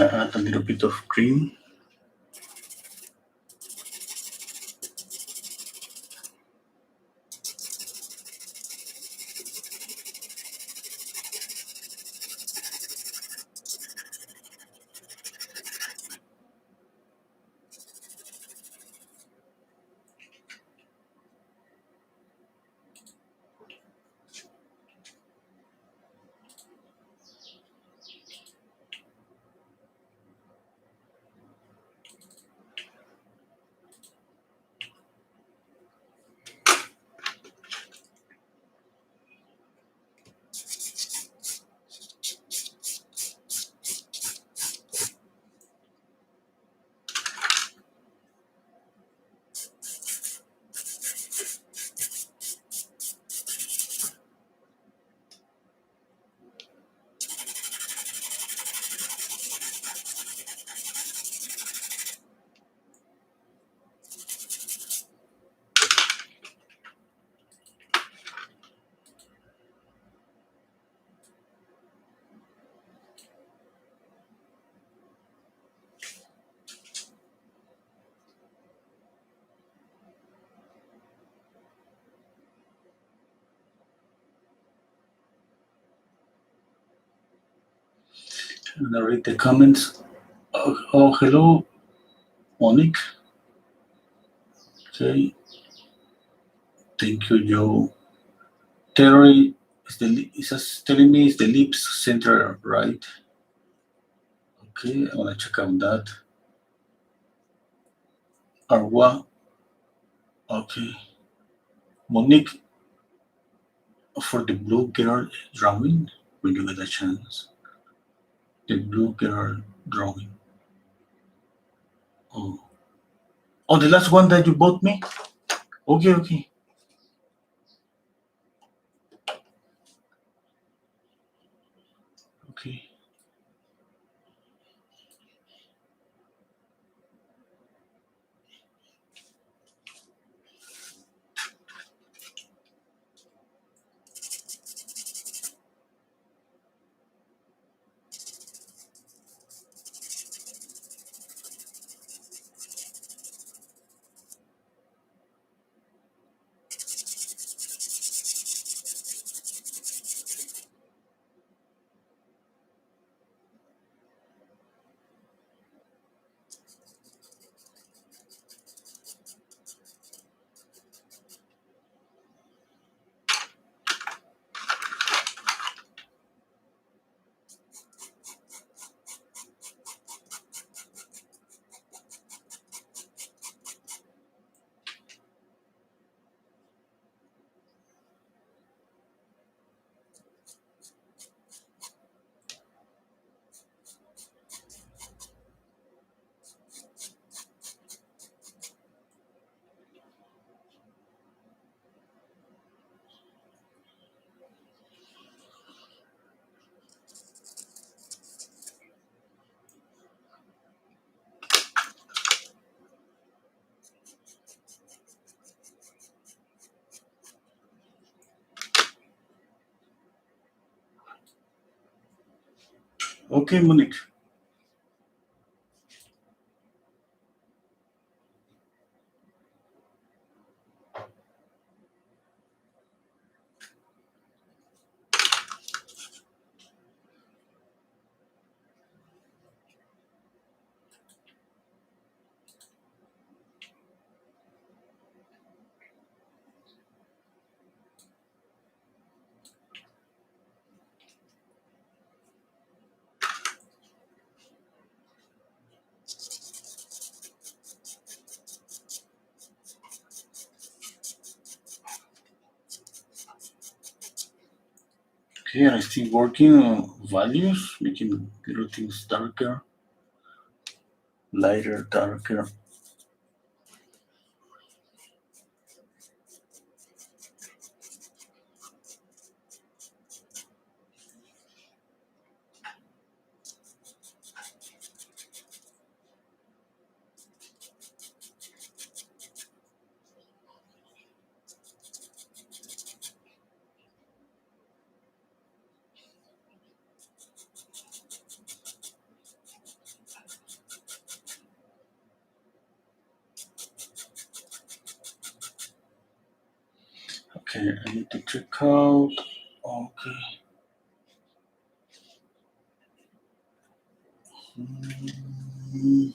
Add a little bit of cream. And I read the comments. Oh, hello, Monique. Okay, thank you, Joe. Terry is just telling me it's the lips center, right? Okay, I wanna check out that. Arwa, okay. Monique, for the blue girl drawing, when you get a chance. The blue girl drawing. Oh, oh, the last one that you bought me. Okay, okay, okay. Okay, Monique. Okay, and I still working on values, making little things darker, lighter, darker. Okay, I need to check out. Okay. Mm,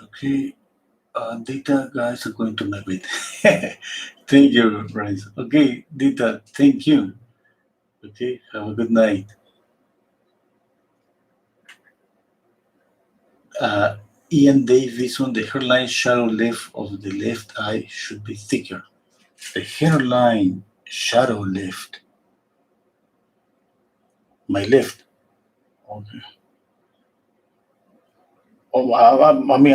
Okay. Dita, guys, are going to my bed. Thank you, friends. Okay, Dita, thank you. Okay, have a good night. Uh, Ian Davison, the hairline shadow left of the left eye should be thicker. The hairline shadow left, my left. Okay. Oh, I mean,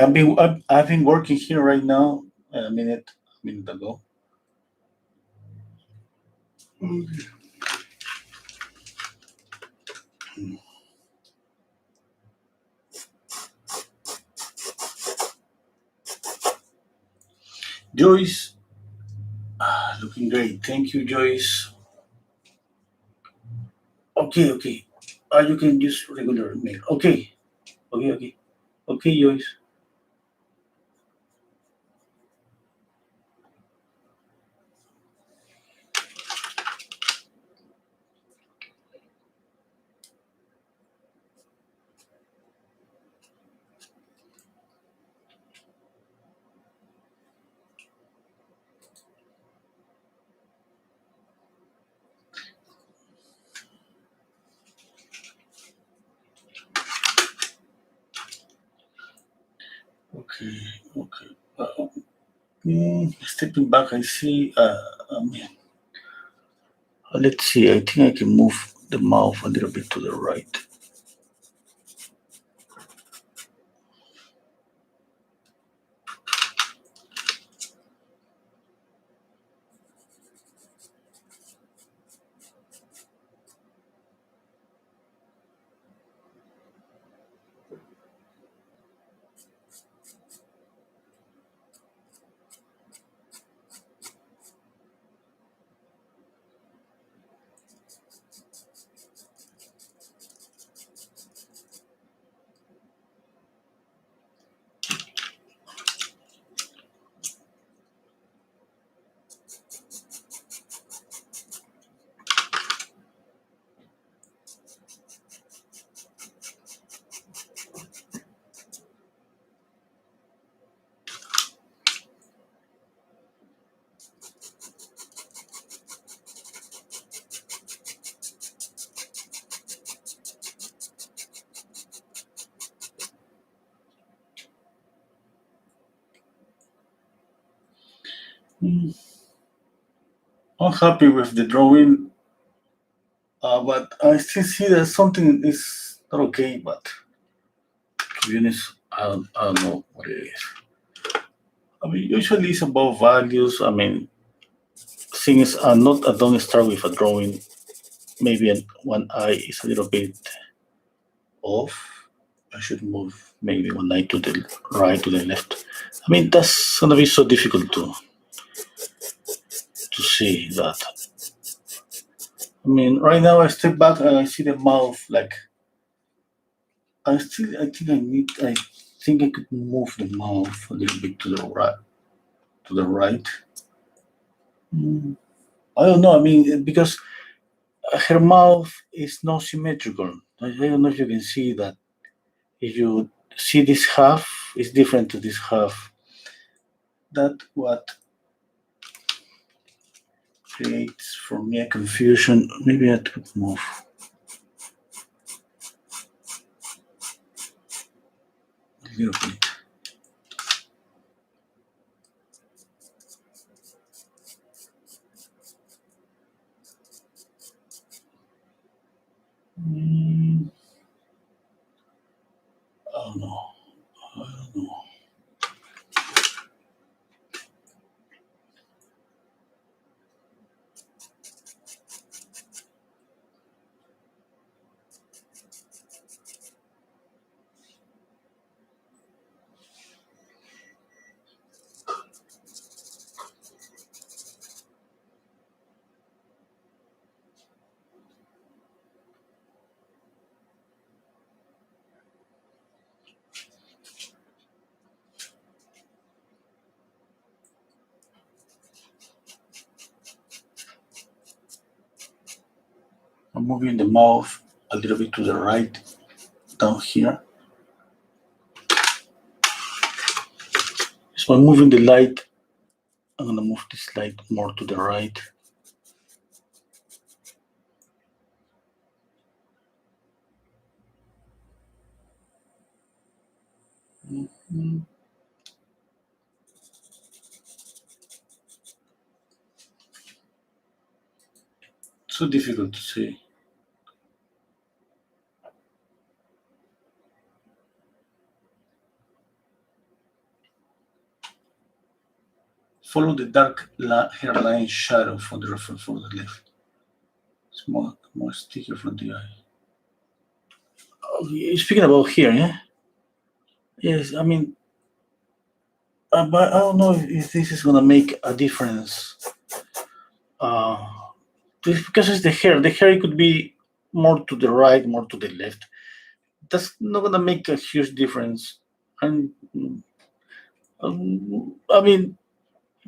I've been working here right now. A minute ago. Okay. Joyce, looking great. Thank you, Joyce. Okay, okay. You can use regular mail. Okay, okay, okay. Okay, Joyce. Okay, okay. Stepping back, I see. Let's see. I think I can move the mouth a little bit to the right. Mm, I'm happy with the drawing, but I still see that something is not okay. But to be honest, I don't know what it is. I mean, usually it's about values. I mean, things are not. I don't start with a drawing. Maybe one eye is a little bit off. I should move maybe one eye to the right, to the left. I mean, that's gonna be so difficult to see that. I mean, right now I step back and I see the mouth like I think I could move the mouth a little bit to the right. To the right. Mm, I don't know. I mean, because her mouth is not symmetrical. I don't know if you can see that. If you see this half, is different to this half. That what creates for me a confusion. Maybe I could move a little bit. Mm, I don't know. I don't know. I'm moving the mouth a little bit to the right down here. So I'm moving the light. I'm gonna move this light more to the right. Mhm. So difficult to say. Follow the dark hairline shadow for the reference for the left. It's more sticky from the eye. Oh, speaking about here, yeah? Yes, I mean, but I don't know if this is gonna make a difference. Uh, because it's the hair. The hair could be more to the right, more to the left. That's not gonna make a huge difference. And I mean,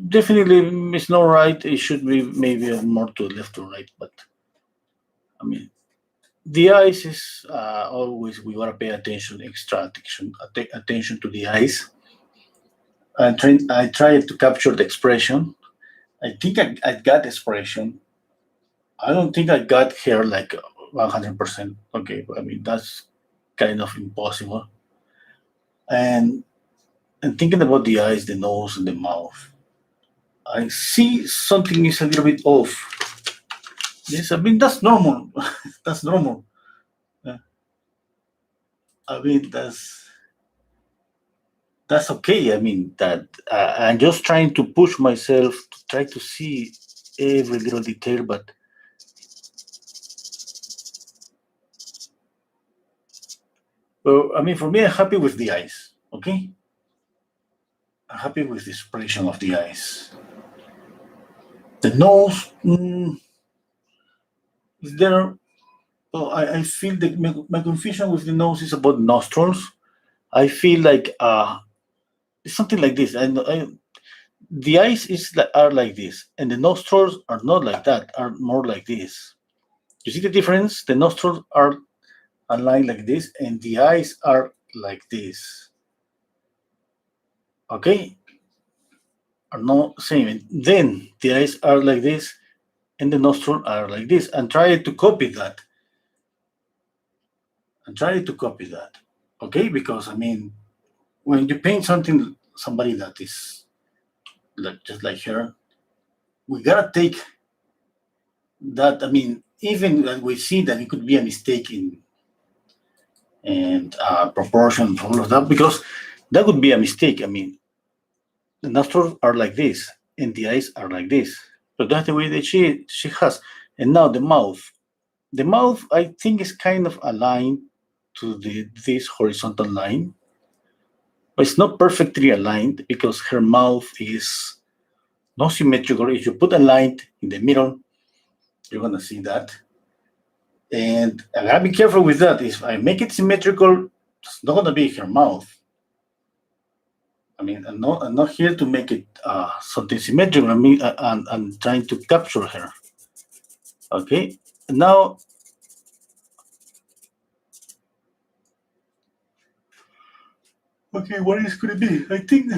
definitely it's not right. It should be maybe more to the left or right. But I mean, the eyes is always we gotta pay attention, extra attention to the eyes. I try to capture the expression. I think I got expression. I don't think I got hair like 100%. Okay, I mean that's kind of impossible. And thinking about the eyes, the nose, and the mouth, I see something is a little bit off. Yes, I mean that's normal. That's normal. Uh, I mean that's okay. I mean that I'm just trying to push myself to try to see every little detail, but well, I mean for me, I'm happy with the eyes. Okay, I'm happy with the expression of the eyes. The nose, is there? Well, I feel that my confusion with the nose is about nostrils. I feel like it's something like this. The eyes are like this, and the nostrils are not like that. Are more like this. You see the difference? The nostrils are aligned like this, and the eyes are like this. Okay, are not same. And then the eyes are like this, and the nostrils are like this. And try to copy that. And try to copy that. Okay, because I mean, when you paint somebody that is like just like her, we gotta take that. I mean, even when we see that it could be a mistake in and proportion all of that, because that would be a mistake. I mean, the nostrils are like this, and the eyes are like this. So that's the way that she has. And now the mouth. The mouth, I think, is kind of aligned to this horizontal line, but it's not perfectly aligned because her mouth is not symmetrical. If you put a line in the middle, you're gonna see that. And I gotta be careful with that. If I make it symmetrical, it's not gonna be her mouth. I mean, I'm not here to make it something symmetrical. I mean, I'm trying to capture her. Okay, now, okay, what else could it be? I think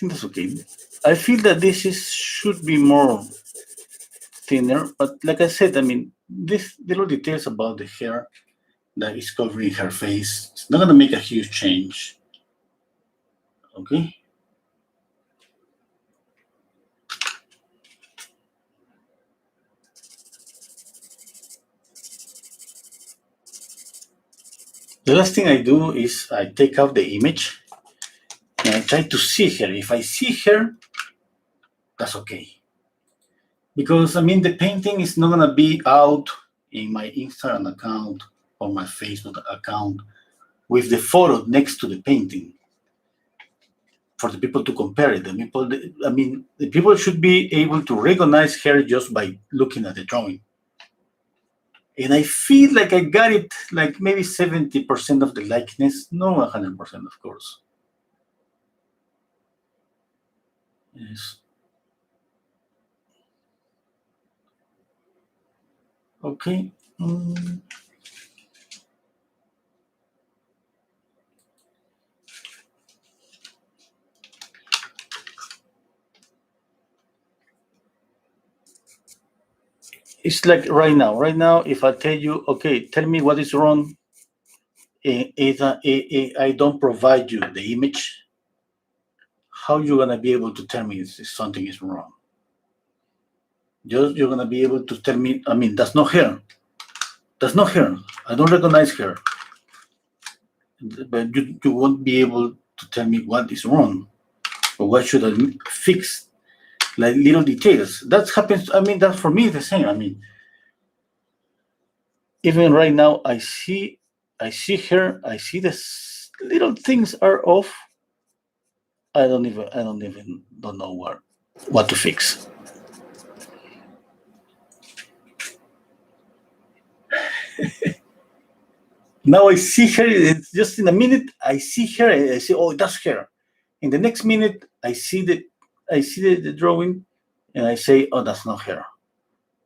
that's okay. I feel that this is should be more thinner, but like I said, I mean, this little details about the hair that is covering her face, it's not gonna make a huge change. Okay. The last thing I do is I take out the image and I try to see her. If I see her, that's okay. Because I mean, the painting is not gonna be out in my Instagram account or my Facebook account with the photo next to the painting for the people to compare it. The people should be able to recognize her just by looking at the drawing. And I feel like I got it like maybe 70% of the likeness, no 100%, of course. Yes. Okay. it's like right now. Right now, if I tell you, okay, tell me what is wrong, I don't provide you the image, how you gonna be able to tell me if something is wrong? You're gonna be able to tell me, I mean, that's not her. That's not her. I don't recognize her. But you won't be able to tell me what is wrong or what should I fix, like little details. That happens. I mean, that for me is the same. I mean, even right now, I see her. I see the little things are off. Don't know what to fix. Now I see her. It's just in a minute, I see her. I say, oh, that's her. In the next minute, I see the drawing, and I say, oh, that's not her.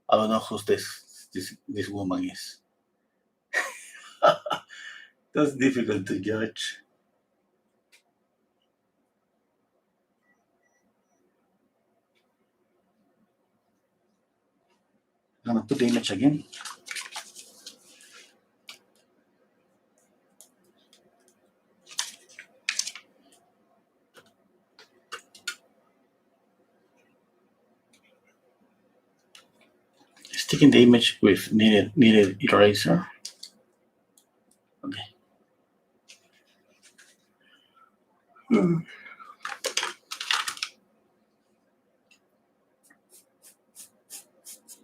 I don't know who this woman is. That's difficult to judge. I'm gonna put the image again. Sticking the image with needed eraser. Okay.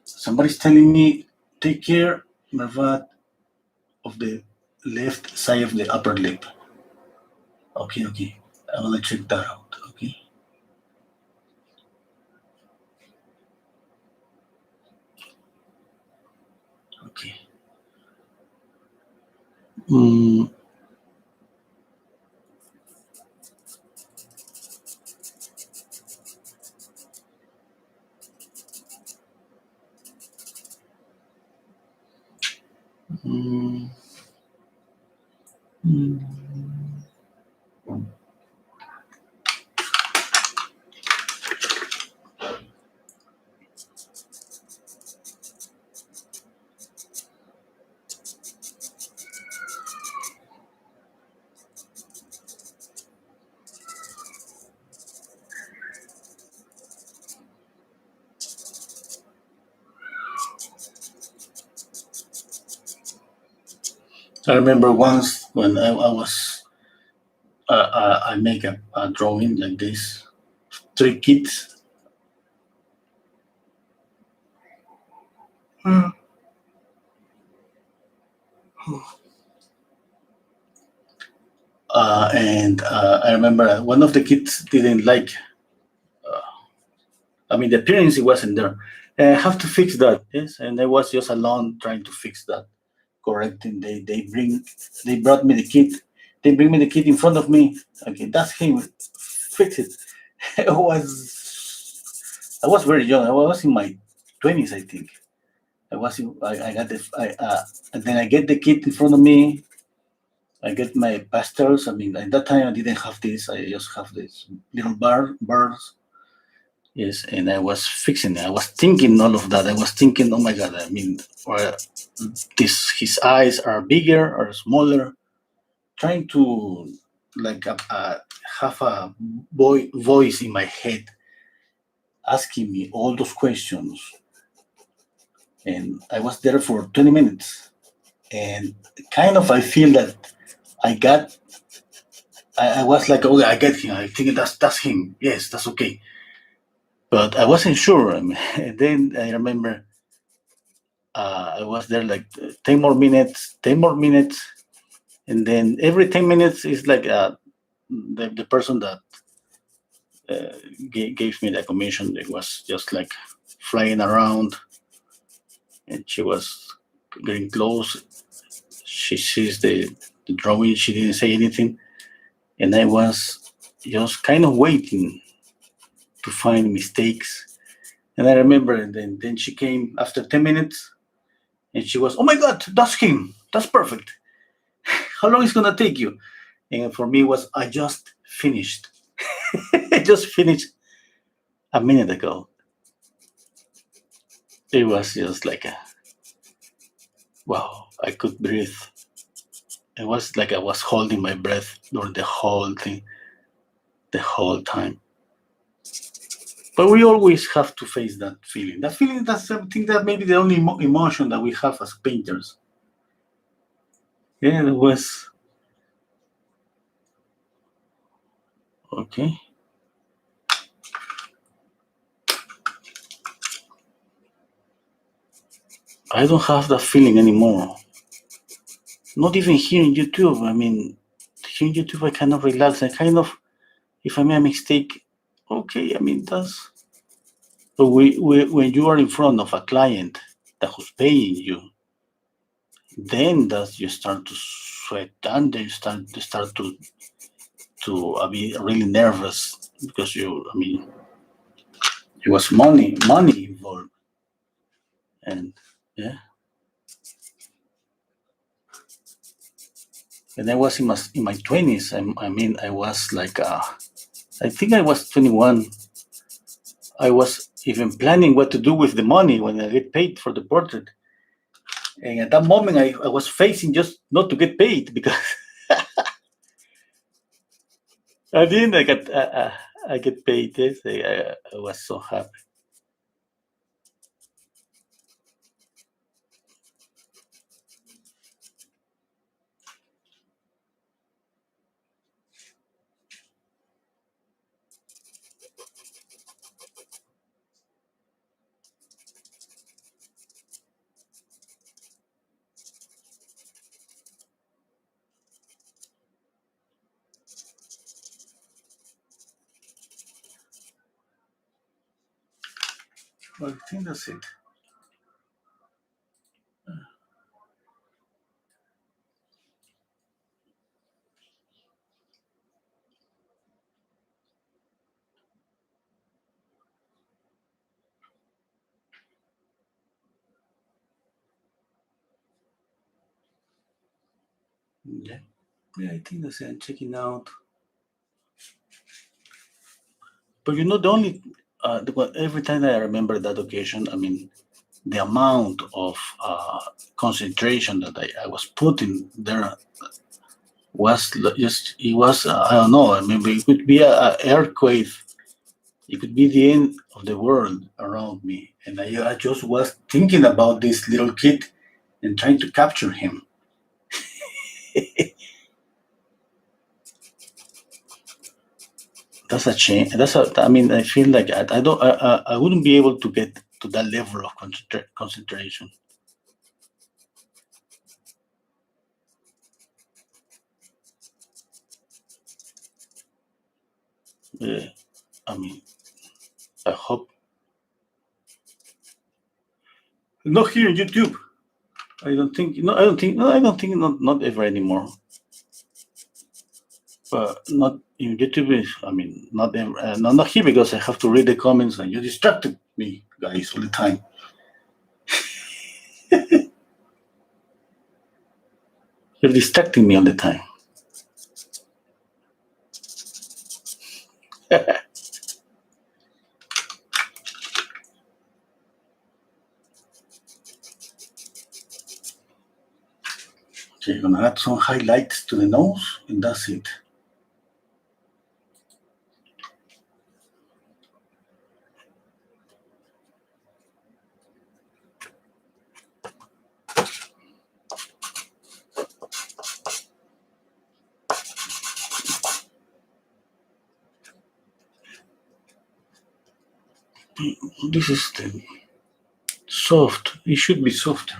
Somebody's telling me, take care, Mervat, of the left side of the upper lip. Okay, okay. I will check that out. Okay. Okay. Mm, mm, mm. I remember once when I was I make a drawing like this. Three kids. Mm. And I remember one of the kids didn't like. I mean, the appearance it wasn't there. I have to fix that. Yes, and I was just alone trying to fix that, correcting. They brought me the kit. They bring me the kit in front of me. Okay, that's him. Fix it. I was very young. I was in my 20s, I think. I got the and then I get the kit in front of me. I get my pastels. I mean, at that time I didn't have this. I just have this little bars. Yes, and I was fixing it. I was thinking all of that. I was thinking, oh my god! I mean, this his eyes are bigger or smaller. Trying to like have a voice in my head asking me all those questions, and I was there for 20 minutes, and kind of I feel that I got. I was like, oh, I get him. I think that's him. Yes, that's okay. But I wasn't sure. I mean, and then I remember I was there like 10 more minutes, 10 more minutes. And then every 10 minutes is like the person that gave me the commission, it was just like flying around and she was getting close. She sees the drawing, she didn't say anything. And I was just kind of waiting to find mistakes. And I remember, and then she came after 10 minutes and she was, oh my God, that's him. That's perfect. How long is it going to take you? And for me, was I just finished. I just finished a minute ago. It was just like a wow, I could breathe. It was like I was holding my breath during the whole thing, the whole time. But we always have to face that feeling. That feeling, that's something that maybe the only emotion that we have as painters. Yeah, it was okay. I don't have that feeling anymore. Not even here in YouTube. I mean, here in YouTube, I kind of relax. I kind of, if I make a mistake, okay. I mean, that's. But when you are in front of a client that who's paying you, then that you start to sweat, and then you start to be really nervous because I mean, it was money involved, and yeah. And I was in my 20s. I mean, I was like, I think I was 21. I was even planning what to do with the money when I get paid for the portrait. And at that moment, I was facing just not to get paid because at the end I get paid. Yes, I was so happy. Well, I think that's it. Yeah, yeah, I think that's it. I'm checking out. But the only every time I remember that occasion, I mean, the amount of concentration that I was putting there was just it was I don't know. I mean, it could be a earthquake. It could be the end of the world around me, and I just was thinking about this little kid and trying to capture him. That's a change. That's a. I mean, I feel like I don't. I wouldn't be able to get to that level of concentration. Yeah, I mean, I hope not here on YouTube. I don't think. No, I don't think. No, I don't think. Not ever anymore. But not in YouTube. I mean, not ever. Not here because I have to read the comments and you distracted me, guys, all the time. You're distracting me all the time. Okay, I'm gonna add some highlights to the nose, and that's it. This is the soft. It should be softer.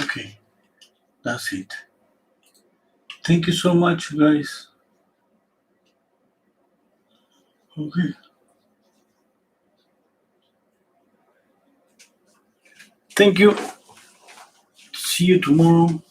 Okay, that's it. Thank you so much, guys. Okay. Thank you. See you tomorrow.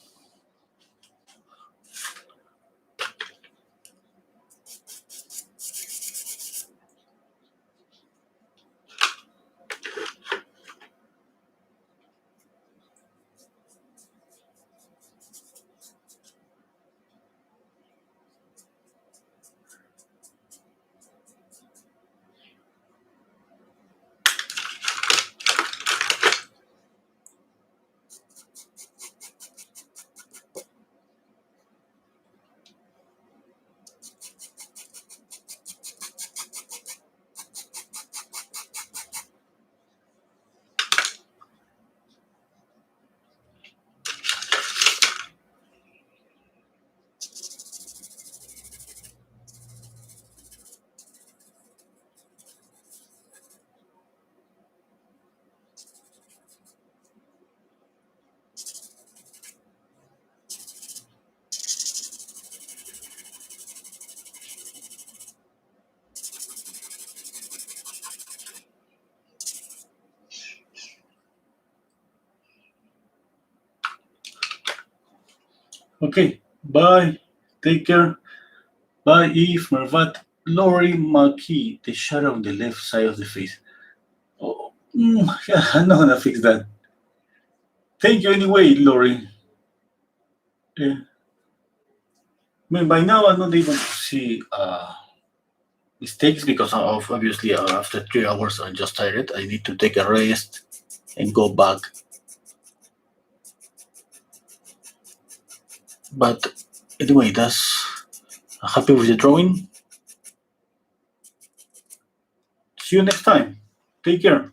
Okay, bye. Take care. Bye, Eve, Mervat, Lori, Maki, the shadow on the left side of the face. Oh, yeah, I'm not gonna fix that. Thank you anyway, Lori. Yeah. I mean, by now I'm not able to see mistakes because of obviously after 3 hours I'm just tired. I need to take a rest and go back. But anyway, that's happy with the drawing. See you next time. Take care.